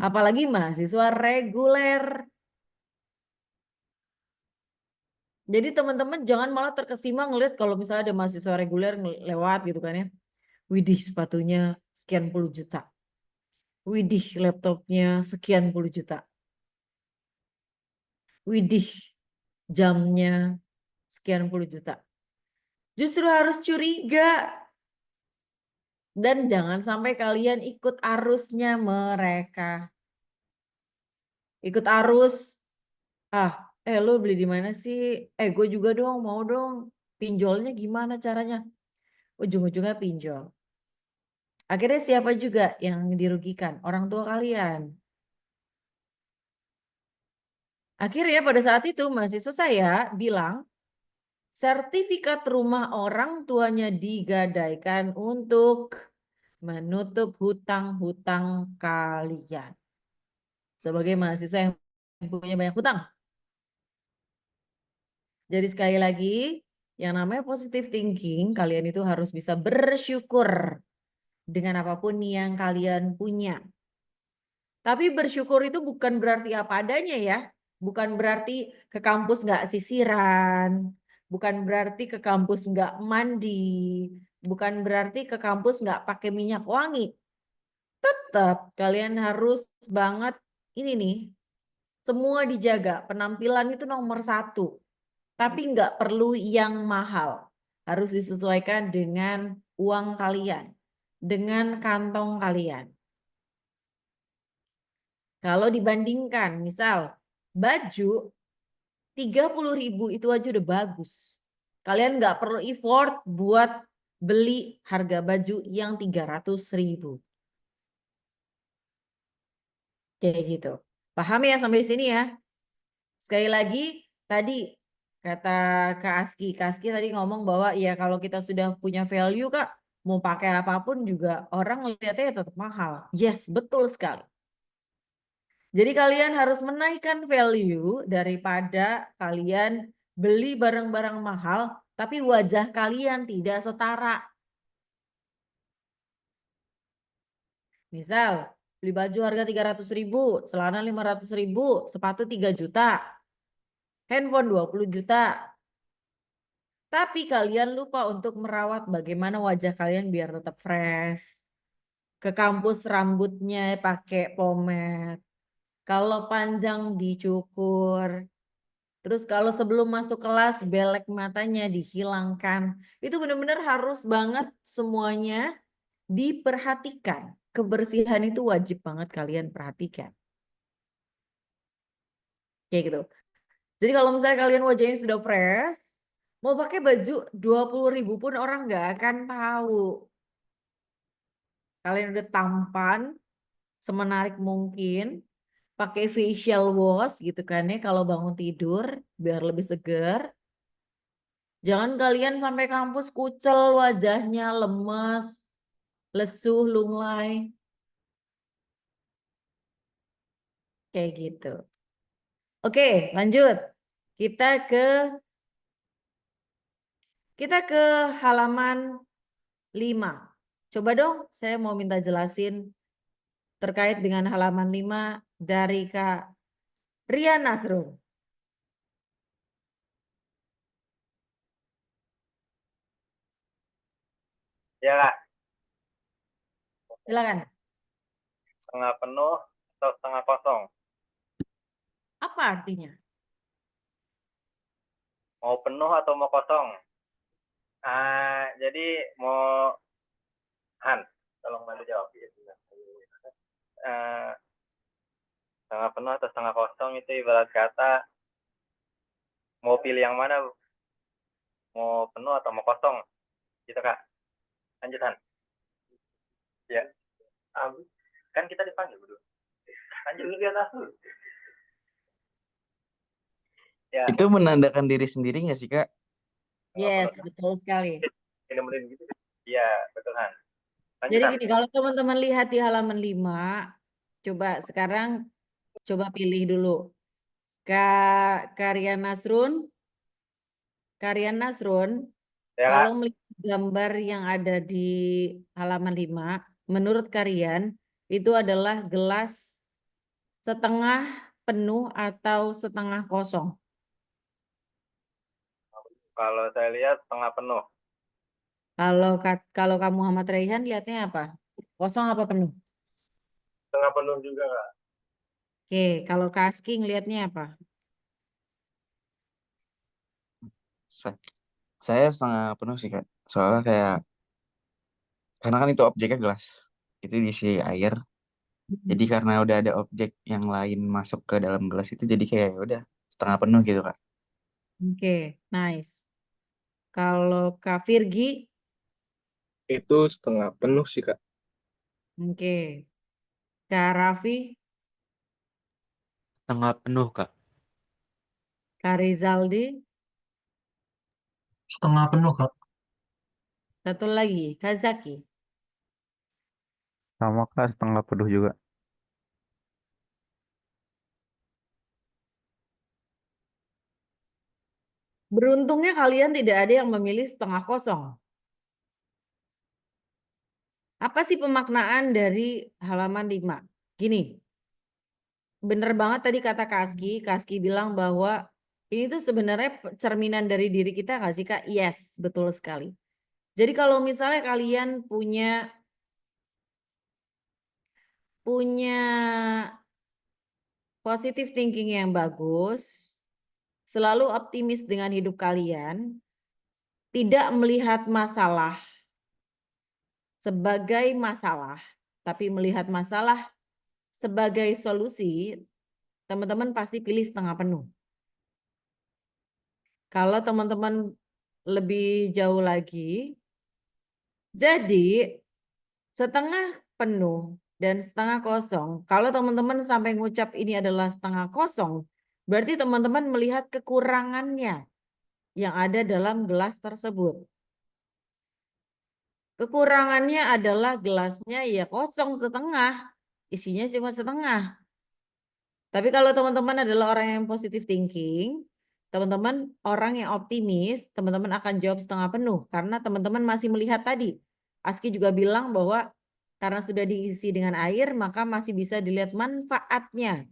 Apalagi mahasiswa reguler. Jadi teman-teman jangan malah terkesima ngeliat kalau misalnya ada mahasiswa reguler lewat gitu kan ya. Widih sepatunya sekian puluh juta. Widih laptopnya sekian puluh juta. Widih jamnya sekian puluh juta. Justru harus curiga. Dan jangan sampai kalian ikut arusnya mereka. Ikut arus. Lu beli di mana sih? Gue juga dong, mau dong. Pinjolnya gimana caranya? Ujung-ujungnya pinjol. Akhirnya siapa juga yang dirugikan? Orang tua kalian. Akhirnya pada saat itu mahasiswa saya bilang, sertifikat rumah orang tuanya digadaikan untuk menutup hutang-hutang kalian. Sebagai mahasiswa yang punya banyak hutang. Jadi sekali lagi, yang namanya positive thinking, kalian itu harus bisa bersyukur dengan apapun yang kalian punya. Tapi bersyukur itu bukan berarti apa adanya ya. Bukan berarti ke kampus nggak sisiran. Bukan berarti ke kampus nggak mandi. Bukan berarti ke kampus nggak pakai minyak wangi. Tetap kalian harus banget ini nih. Semua dijaga. Penampilan itu nomor 1. Tapi nggak perlu yang mahal. Harus disesuaikan dengan uang kalian. Dengan kantong kalian. Kalau dibandingkan, misal baju 30.000 itu aja udah bagus. Kalian nggak perlu effort buat beli harga baju yang 300.000. Kayak gitu. Paham ya sampai sini ya? Sekali lagi, tadi kata Kak Aski tadi ngomong bahwa ya kalau kita sudah punya value Kak, mau pakai apapun juga orang ngeliatnya tetap mahal. Yes, betul sekali. Jadi kalian harus menaikkan value daripada kalian beli barang-barang mahal, tapi wajah kalian tidak setara. Misal, beli baju harga 300.000, celana 500.000, sepatu 3 juta, handphone 20 juta. Tapi kalian lupa untuk merawat bagaimana wajah kalian biar tetap fresh. Ke kampus rambutnya pakai pomade. Kalau panjang dicukur. Terus kalau sebelum masuk kelas belek matanya dihilangkan. Itu benar-benar harus banget semuanya diperhatikan. Kebersihan itu wajib banget kalian perhatikan. Kayak gitu. Jadi kalau misalnya kalian wajahnya sudah fresh, mau pakai baju 20.000 pun orang nggak akan tahu. Kalian udah tampan, semenarik mungkin, pakai facial wash gitu kan ya kalau bangun tidur biar lebih seger. Jangan kalian sampai kampus kucel wajahnya, lemes, lesuh, lunglai. Kayak gitu. Oke, lanjut. Kita ke halaman 5. Coba dong, saya mau minta jelasin terkait dengan halaman 5 dari Kak Rian Nasrun. Ya Kak, Silakan. setengah penuh atau setengah kosong? Apa artinya? Mau penuh atau mau kosong? Jadi mau tolong bantu jawab. Setengah penuh atau setengah kosong itu ibarat kata mau pilih yang mana? Mau penuh atau mau kosong? Gitu Kak. Lanjut Han. Ya. Kan kita dipanggil dulu. Lanjut dulu di atas dulu. Ya. Itu menandakan diri sendiri nggak sih, Kak? Yes, betul sekali. Gitu. Iya, betul Han. Lanjut, Jadi Han. gini, kalau teman-teman lihat di halaman 5, coba sekarang coba pilih dulu. Karian Nasrun, Ya, kalau Kak. melihat gambar yang ada di halaman 5, menurut Karian itu adalah gelas setengah penuh atau setengah kosong? Kalau saya lihat setengah penuh. Kalau kamu Muhammad Raihan lihatnya apa? Kosong apa penuh? Setengah penuh juga Kak. Oke, kalau Kak Aski ngelihatnya apa? Saya setengah penuh sih, Kak. Soalnya karena kan itu objeknya gelas. Itu diisi air. Jadi karena udah ada objek yang lain masuk ke dalam gelas itu jadi kayak udah setengah penuh gitu, Kak. Oke, nice. Kalau Kak Virgi? Itu setengah penuh sih, Kak. Oke. Kak Raffi, Setengah penuh, Kak. Kak Rizaldi, Setengah penuh, Kak. satu lagi, Kak Zaki. Sama Kak, setengah penuh juga. Beruntungnya kalian tidak ada yang memilih setengah kosong. Apa sih pemaknaan dari halaman 5? Gini, bener banget tadi kata Kaski bilang bahwa ini tuh sebenarnya cerminan dari diri kita nggak sih Kak? Yes, betul sekali. Jadi kalau misalnya kalian punya positive thinking yang bagus, selalu optimis dengan hidup kalian, tidak melihat masalah sebagai masalah, tapi melihat masalah sebagai solusi, teman-teman pasti pilih setengah penuh. Kalau teman-teman lebih jauh lagi, jadi setengah penuh dan setengah kosong. Kalau teman-teman sampai ngucap ini adalah setengah kosong, berarti teman-teman melihat kekurangannya yang ada dalam gelas tersebut. Kekurangannya adalah gelasnya ya kosong setengah, isinya cuma setengah. Tapi kalau teman-teman adalah orang yang positive thinking, teman-teman orang yang optimis, teman-teman akan jawab setengah penuh karena teman-teman masih melihat tadi. Aski juga bilang bahwa karena sudah diisi dengan air, maka masih bisa dilihat manfaatnya.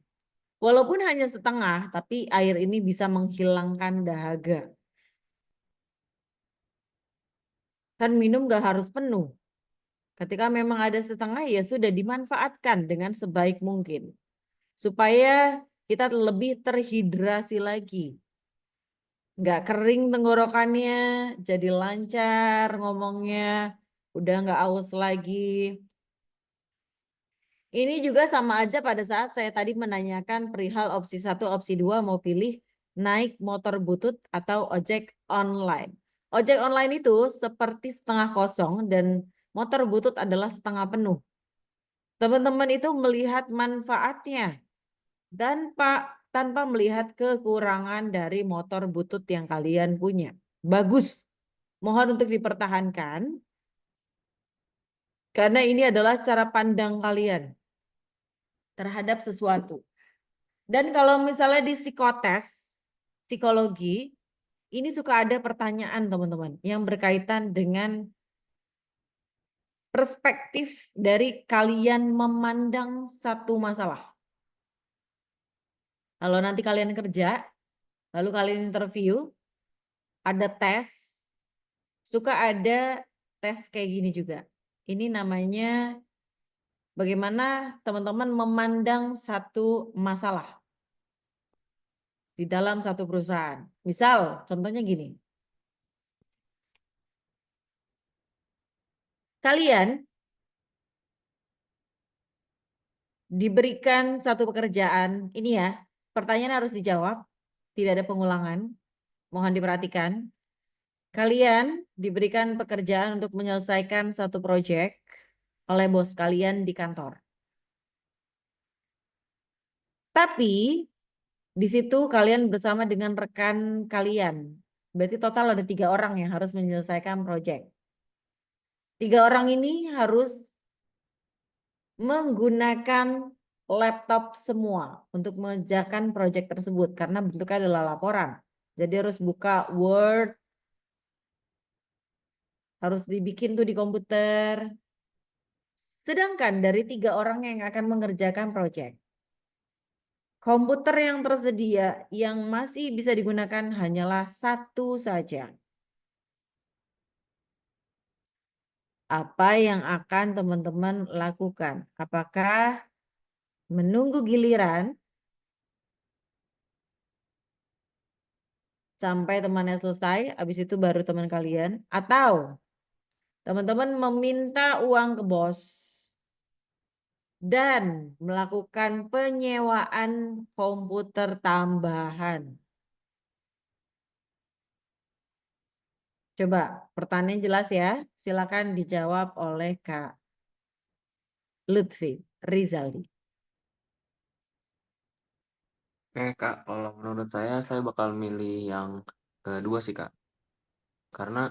Walaupun hanya setengah, tapi air ini bisa menghilangkan dahaga. Kan minum gak harus penuh. Ketika memang ada setengah, ya sudah dimanfaatkan dengan sebaik mungkin. Supaya kita lebih terhidrasi lagi. Nggak kering tenggorokannya, jadi lancar ngomongnya, udah nggak aus lagi. Ini juga sama aja pada saat saya tadi menanyakan perihal opsi 1, opsi 2 mau pilih naik motor butut atau ojek online. Ojek online itu seperti setengah kosong dan motor butut adalah setengah penuh. Teman-teman itu melihat manfaatnya dan tanpa melihat kekurangan dari motor butut yang kalian punya. Bagus. Mohon untuk dipertahankan. Karena ini adalah cara pandang kalian terhadap sesuatu. Dan kalau misalnya di psikotes, psikologi, ini suka ada pertanyaan teman-teman yang berkaitan dengan perspektif dari kalian memandang satu masalah. Kalau nanti kalian kerja, lalu kalian interview, ada tes, suka ada tes kayak gini juga. Ini namanya bagaimana teman-teman memandang satu masalah di dalam satu perusahaan. Misal, contohnya gini. Kalian diberikan satu pekerjaan, ini ya, pertanyaan harus dijawab, tidak ada pengulangan, mohon diperhatikan. Kalian diberikan pekerjaan untuk menyelesaikan satu proyek oleh bos kalian di kantor. Tapi di situ kalian bersama dengan rekan kalian. Berarti total ada 3 orang yang harus menyelesaikan proyek. 3 orang ini harus menggunakan laptop semua untuk mengerjakan proyek tersebut karena bentuknya adalah laporan. Jadi harus buka Word, harus dibikin tuh di komputer. Sedangkan dari 3 orang yang akan mengerjakan proyek, komputer yang tersedia yang masih bisa digunakan hanyalah 1 saja. Apa yang akan teman-teman lakukan? Apakah menunggu giliran sampai temannya selesai, habis itu baru teman kalian? Atau teman-teman meminta uang ke bos dan melakukan penyewaan komputer tambahan? Coba pertanyaan jelas ya, silakan dijawab oleh Kak Lutfi Rizaldi. Kak, kalau menurut saya bakal milih yang kedua sih Kak. Karena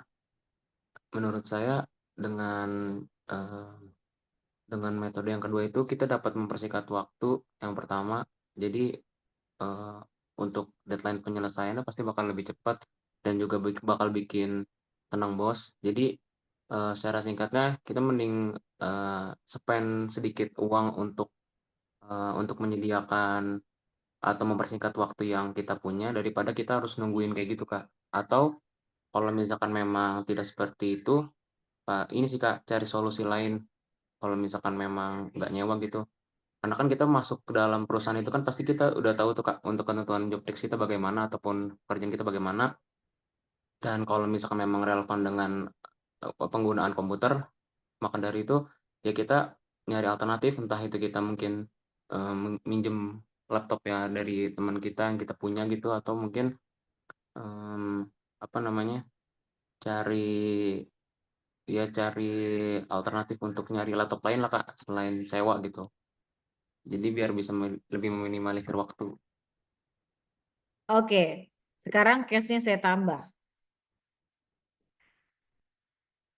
menurut saya dengan eh, dengan metode yang kedua itu kita dapat mempersingkat waktu yang pertama. Jadi eh, untuk deadline penyelesaiannya pasti bakal lebih cepat dan juga bakal bikin tenang bos. Jadi secara singkatnya kita mending spend sedikit uang untuk menyediakan atau mempersingkat waktu yang kita punya daripada kita harus nungguin kayak gitu Kak. Atau kalau misalkan memang tidak seperti itu, Pak, ini sih Kak, cari solusi lain. Kalau misalkan memang nggak nyewa gitu. Karena kan kita masuk ke dalam perusahaan itu kan pasti kita udah tahu tuh Kak, untuk ketentuan job desk kita bagaimana ataupun pekerjaan kita bagaimana. Dan kalau misalkan memang relevan dengan penggunaan komputer, maka dari itu ya kita nyari alternatif, entah itu kita mungkin minjem laptop ya dari teman kita yang kita punya gitu, atau mungkin apa namanya, cari cari alternatif untuk nyari laptop lain lah Kak, selain sewa gitu. Jadi biar bisa lebih meminimalisir waktu. Oke, sekarang case-nya saya tambah.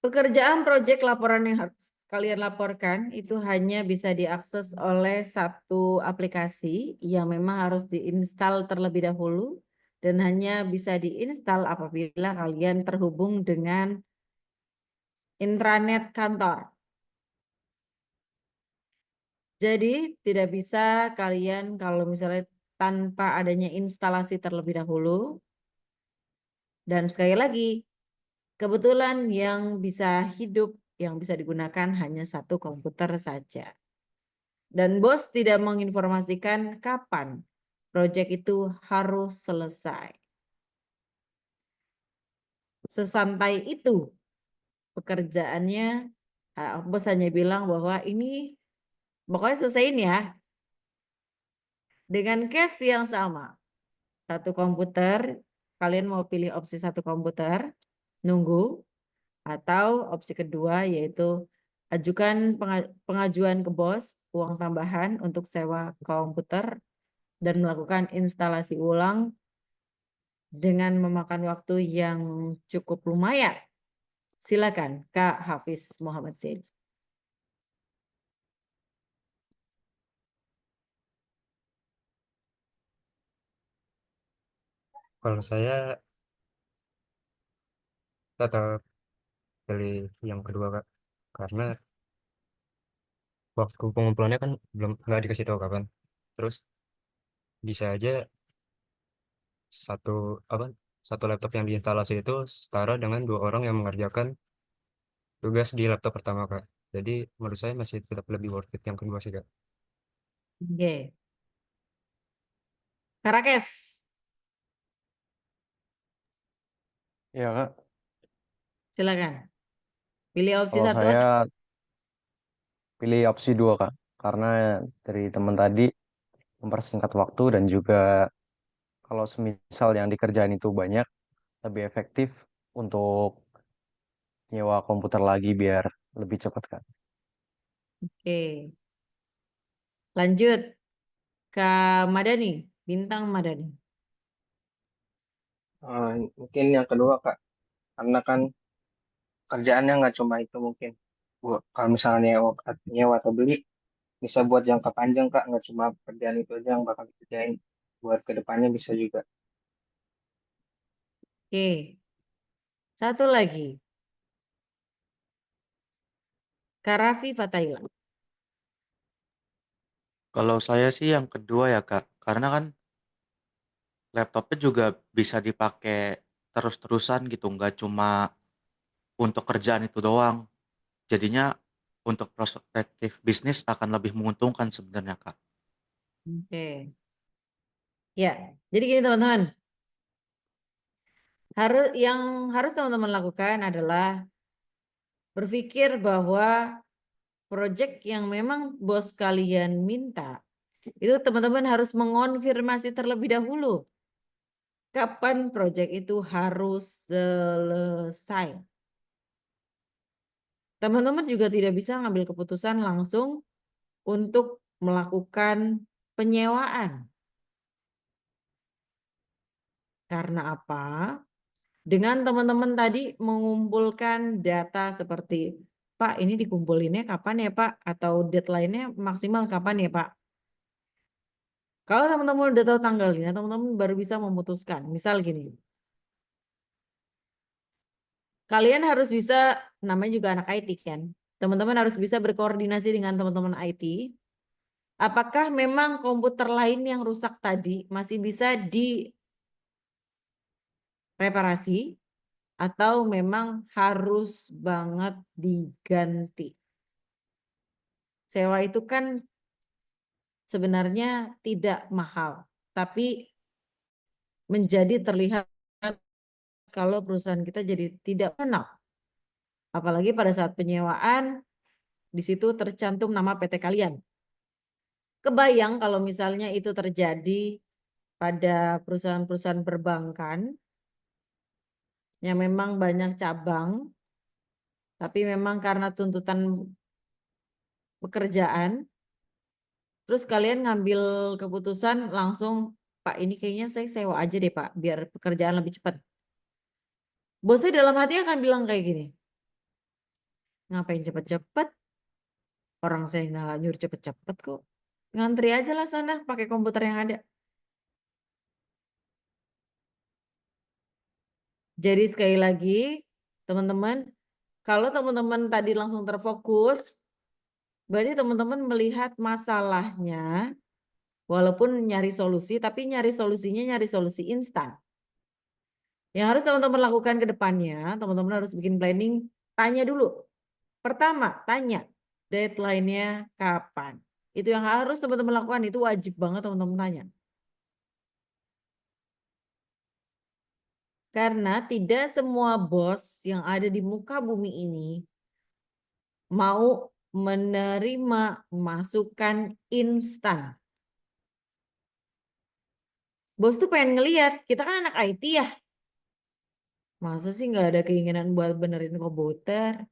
Pekerjaan proyek laporan yang harus kalian laporkan itu hanya bisa diakses oleh satu aplikasi yang memang harus diinstal terlebih dahulu dan hanya bisa diinstal apabila kalian terhubung dengan intranet kantor. Jadi tidak bisa kalian kalau misalnya tanpa adanya instalasi terlebih dahulu. Dan sekali lagi, kebetulan yang bisa hidup, yang bisa digunakan hanya satu komputer saja. Dan bos tidak menginformasikan kapan proyek itu harus selesai. Sesantai itu pekerjaannya, bos hanya bilang bahwa ini pokoknya selesaiin ya. Dengan case yang sama, satu komputer, kalian mau pilih opsi satu komputer, nunggu, atau opsi kedua yaitu ajukan pengajuan ke bos uang tambahan untuk sewa komputer dan melakukan instalasi ulang dengan memakan waktu yang cukup lumayan. Silakan Kak Hafiz Muhammad Said. Kalau saya tetap pilih yang kedua Kak, karena waktu pengumpulannya kan belum nggak dikasih tahu kapan. Terus bisa aja satu apa satu laptop yang diinstalasi itu setara dengan 2 orang yang mengerjakan tugas di laptop pertama Kak. Jadi menurut saya masih tetap lebih worth it yang kedua sih Kak. Oke. Karakes. Iya Kak, Silakan. Pilih opsi Kalau satu saya atau pilih opsi 2 Kak, karena dari teman tadi mempersingkat waktu dan juga kalau semisal yang dikerjain itu banyak, lebih efektif untuk nyewa komputer lagi biar lebih cepat Kak. Oke. Lanjut Kak Madani, Bintang Madani. Mungkin yang kedua Kak, karena kan kerjaannya nggak cuma itu mungkin. Kalau misalnya nyewa atau beli, bisa buat jangka panjang Kak, nggak cuma pekerjaan itu aja yang bakal dikerjain. Buat kedepannya bisa juga. Oke. Satu lagi. Kak Raffi Fathaila. Kalau saya sih yang kedua ya Kak, karena kan laptopnya juga bisa dipakai terus-terusan gitu, nggak cuma untuk kerjaan itu doang. Jadinya untuk perspektif bisnis akan lebih menguntungkan sebenarnya Kak. Oke. Ya, jadi gini teman-teman. Yang harus teman-teman lakukan adalah berpikir bahwa proyek yang memang bos kalian minta, itu teman-teman harus mengonfirmasi terlebih dahulu kapan proyek itu harus selesai. Teman-teman juga tidak bisa ngambil keputusan langsung untuk melakukan penyewaan. Karena apa? Dengan teman-teman tadi mengumpulkan data seperti, Pak, ini dikumpulinnya kapan ya, Pak? Atau deadline-nya maksimal kapan ya, Pak? Kalau teman-teman udah tahu tanggalnya, teman-teman baru bisa memutuskan. Misal gini, kalian harus bisa, namanya juga anak IT kan, teman-teman harus bisa berkoordinasi dengan teman-teman IT. Apakah memang komputer lain yang rusak tadi masih bisa direparasi atau memang harus banget diganti? Sewa itu kan sebenarnya tidak mahal, tapi menjadi terlihat kalau perusahaan kita jadi tidak kenal. Apalagi pada saat penyewaan, di situ tercantum nama PT kalian. Kebayang kalau misalnya itu terjadi pada perusahaan-perusahaan perbankan yang memang banyak cabang, tapi memang karena tuntutan pekerjaan, terus kalian ngambil keputusan langsung, Pak, ini kayaknya saya sewa aja deh, Pak, biar pekerjaan lebih cepat. Bosnya dalam hati akan bilang kayak gini, ngapain cepet-cepet? Orang saya nggak nyuruh cepet-cepet kok. Ngantri aja lah sana pakai komputer yang ada. Jadi sekali lagi, teman-teman, kalau teman-teman tadi langsung terfokus, berarti teman-teman melihat masalahnya, walaupun nyari solusi, tapi nyari solusinya nyari solusi instan. Yang harus teman-teman lakukan ke depannya, teman-teman harus bikin planning, tanya dulu. Pertama, tanya deadline-nya kapan. Itu yang harus teman-teman lakukan, itu wajib banget teman-teman tanya. Karena tidak semua bos yang ada di muka bumi ini mau menerima masukan instan. Bos tuh pengen ngeliat, kita kan anak IT ya. Masa sih nggak ada keinginan buat benerin komputer?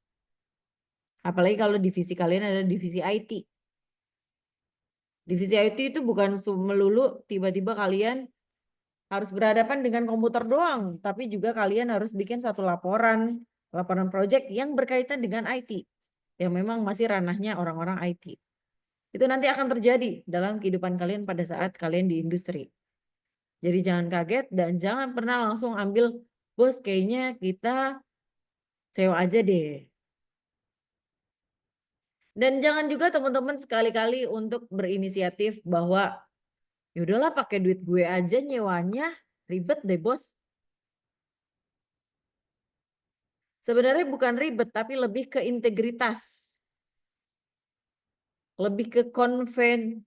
Apalagi kalau divisi kalian ada divisi IT. Divisi IT itu bukan melulu tiba-tiba kalian harus berhadapan dengan komputer doang, tapi juga kalian harus bikin satu laporan project yang berkaitan dengan IT, yang memang masih ranahnya orang-orang IT. Itu nanti akan terjadi dalam kehidupan kalian pada saat kalian di industri. Jadi jangan kaget dan jangan pernah langsung ambil, bos kayaknya kita sewa aja deh. Dan jangan juga teman-teman sekali-kali untuk berinisiatif bahwa yaudahlah pakai duit gue aja nyewanya, ribet deh bos. Sebenarnya bukan ribet, tapi lebih ke integritas. Lebih ke konven.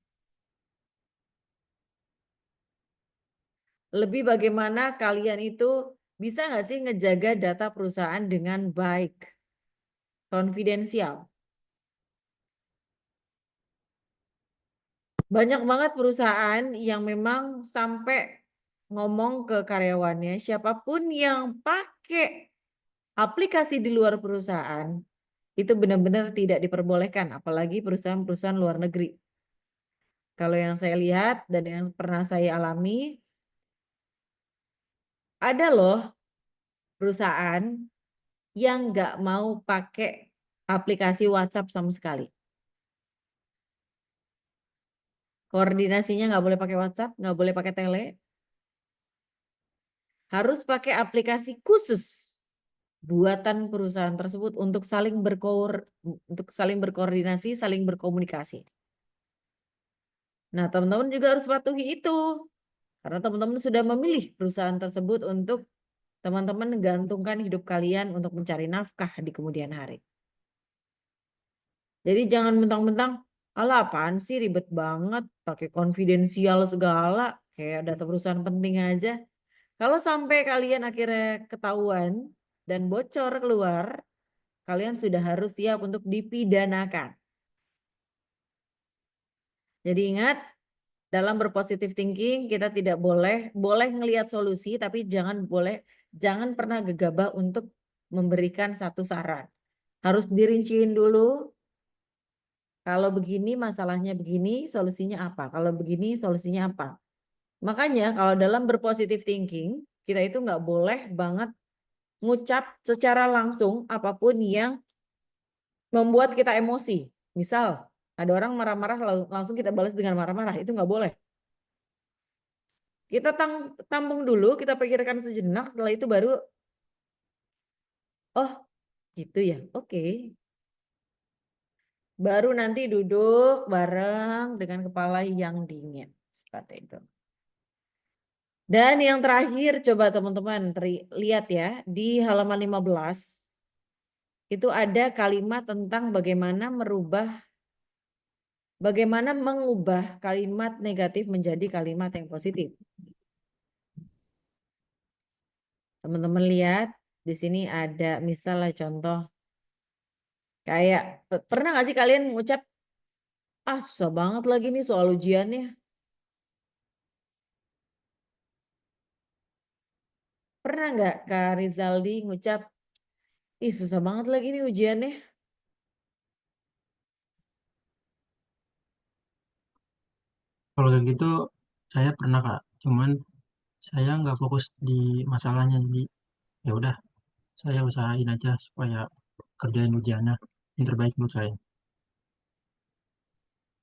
Lebih bagaimana kalian itu bisa nggak sih ngejaga data perusahaan dengan baik. Konfidensial. Banyak banget perusahaan yang memang sampai ngomong ke karyawannya, siapapun yang pakai aplikasi di luar perusahaan, itu benar-benar tidak diperbolehkan, apalagi perusahaan-perusahaan luar negeri. Kalau yang saya lihat dan yang pernah saya alami, ada loh perusahaan yang nggak mau pakai aplikasi WhatsApp sama sekali. Koordinasinya nggak boleh pakai WhatsApp, nggak boleh pakai tele. Harus pakai aplikasi khusus buatan perusahaan tersebut untuk saling berkoordinasi, saling berkomunikasi. Nah, teman-teman juga harus patuhi itu. Karena teman-teman sudah memilih perusahaan tersebut untuk teman-teman menggantungkan hidup kalian untuk mencari nafkah di kemudian hari. Jadi jangan mentang-mentang, alah apaan sih ribet banget, pakai konfidensial segala, kayak data perusahaan penting aja. Kalau sampai kalian akhirnya ketahuan dan bocor keluar, kalian sudah harus siap untuk dipidanakan. Jadi ingat, dalam berpositif thinking kita tidak boleh ngelihat solusi, tapi jangan pernah gegabah untuk memberikan satu saran. Harus dirinciin dulu, Kalau begini masalahnya begini, solusinya apa? Kalau begini solusinya apa? Makanya kalau dalam berpositif thinking, kita itu nggak boleh banget ngucap secara langsung apapun yang membuat kita emosi. Misal, ada orang marah-marah langsung kita balas dengan marah-marah, itu nggak boleh. Kita tampung dulu, kita pikirkan sejenak, setelah itu baru, oh gitu ya, oke. Baru nanti duduk bareng dengan kepala yang dingin. Seperti itu. Dan yang terakhir, coba teman-teman lihat ya, di halaman 15, itu ada kalimat tentang bagaimana mengubah kalimat negatif menjadi kalimat yang positif. Teman-teman lihat, di sini ada misalnya contoh, kayak pernah nggak sih kalian mengucap, ah susah banget lagi nih soal ujiannya. Pernah nggak Kak Rizaldi ngucap, ih susah banget lagi nih ujiannya. Kalau kayak gitu saya pernah Kak, cuman saya nggak fokus di masalahnya, jadi ya udah saya usahain aja supaya kerjain ujiannya yang terbaik menurut saya.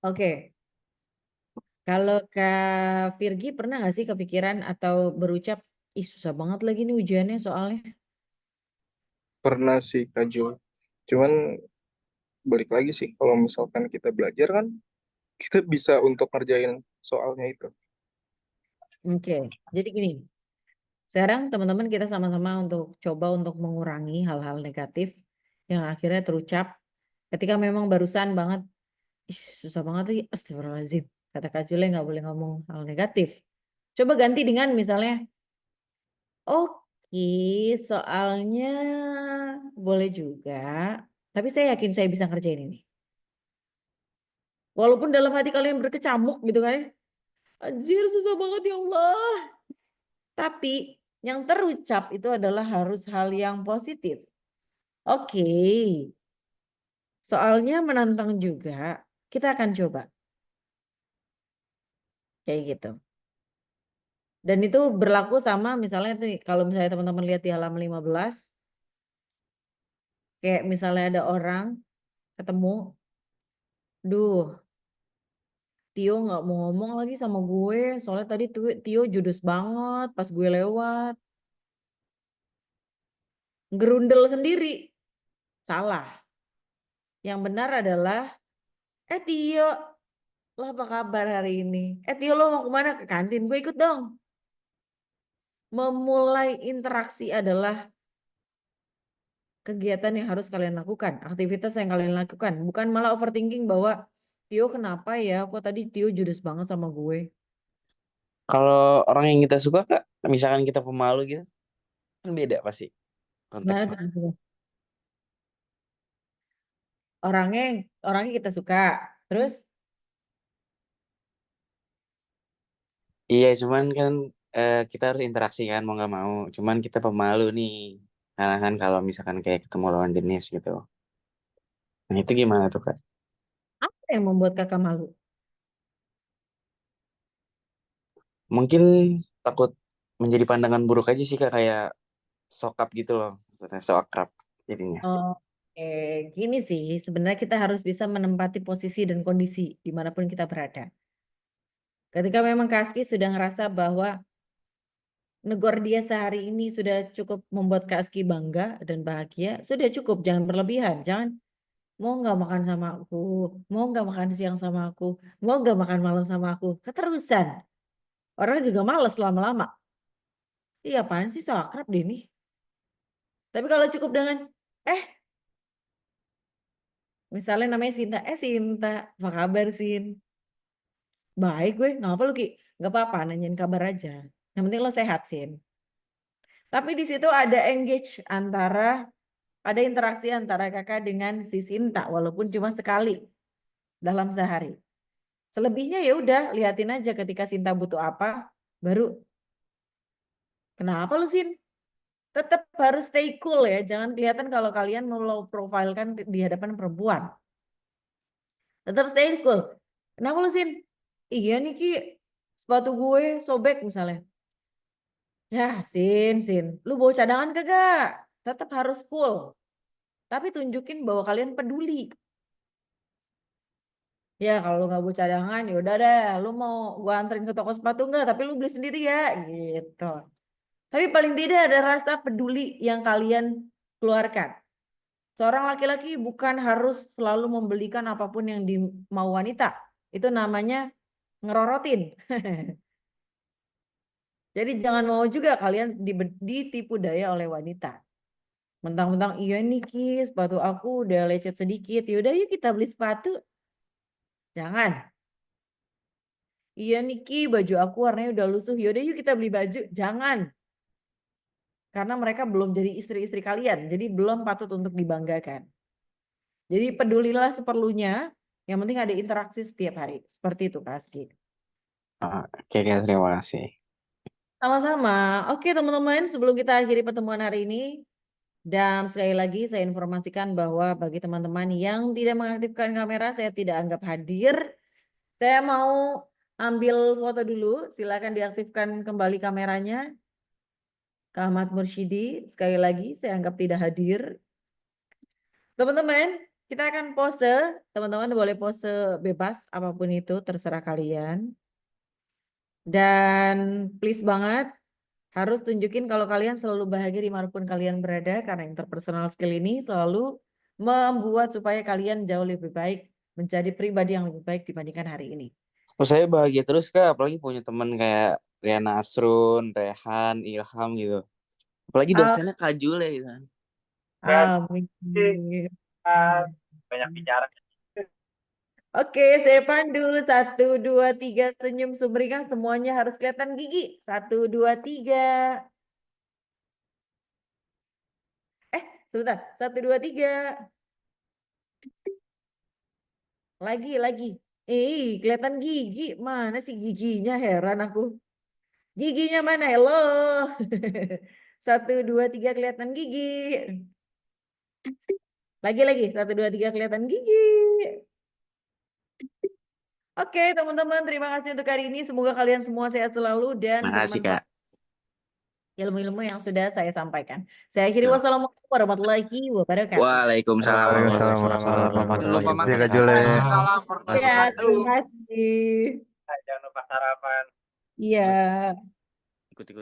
Oke, kalau Kak Virgi pernah nggak sih kepikiran atau berucap, ih susah banget lagi nih ujiannya soalnya. Pernah sih Kak Jo. Cuman balik lagi sih, kalau misalkan kita belajar kan, kita bisa untuk ngerjain soalnya itu. Oke, jadi gini, sekarang teman-teman kita sama-sama untuk coba untuk mengurangi hal-hal negatif yang akhirnya terucap ketika memang barusan banget, ih susah banget lagi, astagfirullahaladzim. Kata Kak Jule nggak boleh ngomong hal negatif. Coba ganti dengan misalnya, oke, soalnya boleh juga, tapi saya yakin saya bisa ngerjain ini. Walaupun dalam hati kalian berkecamuk gitu kan, anjir susah banget ya Allah. Tapi yang terucap itu adalah harus hal yang positif. Oke, soalnya menantang juga, kita akan coba. Kayak gitu. Dan itu berlaku sama misalnya tuh, kalau misalnya teman-teman lihat di halaman 15, kayak misalnya ada orang ketemu, duh, Tio nggak mau ngomong lagi sama gue, soalnya tadi tuh Tio judes banget pas gue lewat. Gerundel sendiri. Salah. Yang benar adalah, Tio, lo apa kabar hari ini? Tio lo mau kemana? Ke kantin, gue ikut dong. Memulai interaksi adalah kegiatan yang harus kalian lakukan, aktivitas yang kalian lakukan. Bukan malah overthinking bahwa, Tio kenapa ya? Kok tadi Tio judes banget sama gue? Kalau orang yang kita suka Kak, misalkan kita pemalu gitu, kan beda pasti Gimana konteksnya. tuh? Orangnya kita suka. Terus Iya, cuman kan kita harus interaksi kan mau nggak mau. Cuman kita pemalu nih, karena kan kalau misalkan kayak ketemu lawan jenis gitu. Nah itu gimana tuh Kak? apa yang membuat kakak malu? Mungkin takut menjadi pandangan buruk aja sih Kak, kayak sokap gitu loh, maksudnya so akrab jadinya. Oke, gini sih, sebenarnya kita harus bisa menempati posisi dan kondisi dimanapun kita berada. Ketika memang Kaski sudah ngerasa bahwa negor dia sehari ini sudah cukup membuat Kaski bangga dan bahagia, sudah cukup, jangan berlebihan, jangan mau nggak makan sama aku, mau nggak makan siang sama aku, mau nggak makan malam sama aku, keterusan. Orang juga males lama-lama. Iya, apaan sih so akrab deh nih. Tapi kalau cukup dengan, misalnya namanya Sinta, Sinta, apa kabar Sin? Baik gue, nggak apa lu Ki? Nggak apa-apa, nanyain kabar aja. Yang penting lo sehat Sin. Tapi di situ ada ada interaksi antara kakak dengan si Sinta, walaupun cuma sekali dalam sehari. Selebihnya ya udah, liatin aja ketika Sinta butuh apa, baru kenapa lu Sin? Tetap harus stay cool ya, jangan kelihatan kalau kalian low profile kan di hadapan perempuan. Tetap stay cool. Kenapa lu, Sin? Iya nih, Ki. Sepatu gue sobek misalnya. Ya, Sin. Lu bawa cadangan kagak? Tetap harus cool. Tapi tunjukin bahwa kalian peduli. Ya kalau lu nggak bawa cadangan ya udah deh, lu mau gua anterin ke toko sepatu nggak? Tapi lu beli sendiri ya, gitu. Tapi paling tidak ada rasa peduli yang kalian keluarkan. Seorang laki-laki bukan harus selalu membelikan apapun yang mau wanita. Itu namanya ngerorotin. Jadi jangan mau juga kalian ditipu daya oleh wanita. Mentang-mentang iya nih Ki, sepatu aku udah lecet sedikit. Yaudah yuk kita beli sepatu. Jangan. Iya nih Ki, baju aku warnanya udah lusuh. Yaudah yuk kita beli baju. Jangan. Karena mereka belum jadi istri-istri kalian. Jadi belum patut untuk dibanggakan. Jadi pedulilah seperlunya. Yang penting ada interaksi setiap hari. Seperti itu Kak Aski. Oke, terima kasih. Sama-sama. Oke teman-teman, sebelum kita akhiri pertemuan hari ini. Dan sekali lagi saya informasikan bahwa bagi teman-teman yang tidak mengaktifkan kamera, saya tidak anggap hadir. Saya mau ambil foto dulu. Silakan diaktifkan kembali kameranya. Kak Ahmad Mursyidi, sekali lagi saya anggap tidak hadir. Teman-teman, kita akan pose. Teman-teman boleh pose bebas, apapun itu, terserah kalian. Dan please banget, harus tunjukin kalau kalian selalu bahagia dimanapun kalian berada. Karena interpersonal skill ini selalu membuat supaya kalian jauh lebih baik. Menjadi pribadi yang lebih baik dibandingkan hari ini. Oh, saya bahagia terus Kak, apalagi punya teman kayak Riana Asrun, Rehan, Ilham gitu. Apalagi dosennya Kak Jule gitu kan. Amin. Banyak bicara. Oke, saya pandu. 1, 2, 3, senyum sumringah. Semuanya harus kelihatan gigi. 1, 2, 3. Sebentar. 1, 2, 3. Lagi. Kelihatan gigi. Mana sih giginya? Heran aku. Giginya mana? Hello. 1, 2, 3 kelihatan gigi. Lagi. 1, 2, 3 kelihatan gigi. Oke, teman-teman, terima kasih untuk hari ini. Semoga kalian semua sehat selalu dan Makasih Kak. ilmu-ilmu yang sudah saya sampaikan. Saya akhiri, wassalamualaikum warahmatullahi wabarakatuh. Waalaikumsalam Waalaikumsalam warahmatullahi warahmatullahi wabarakatuh. wabarakatuh. Kak Jule. Ya, terima kasih. Jangan lupa sarapan. Iya. Ikut-ikut.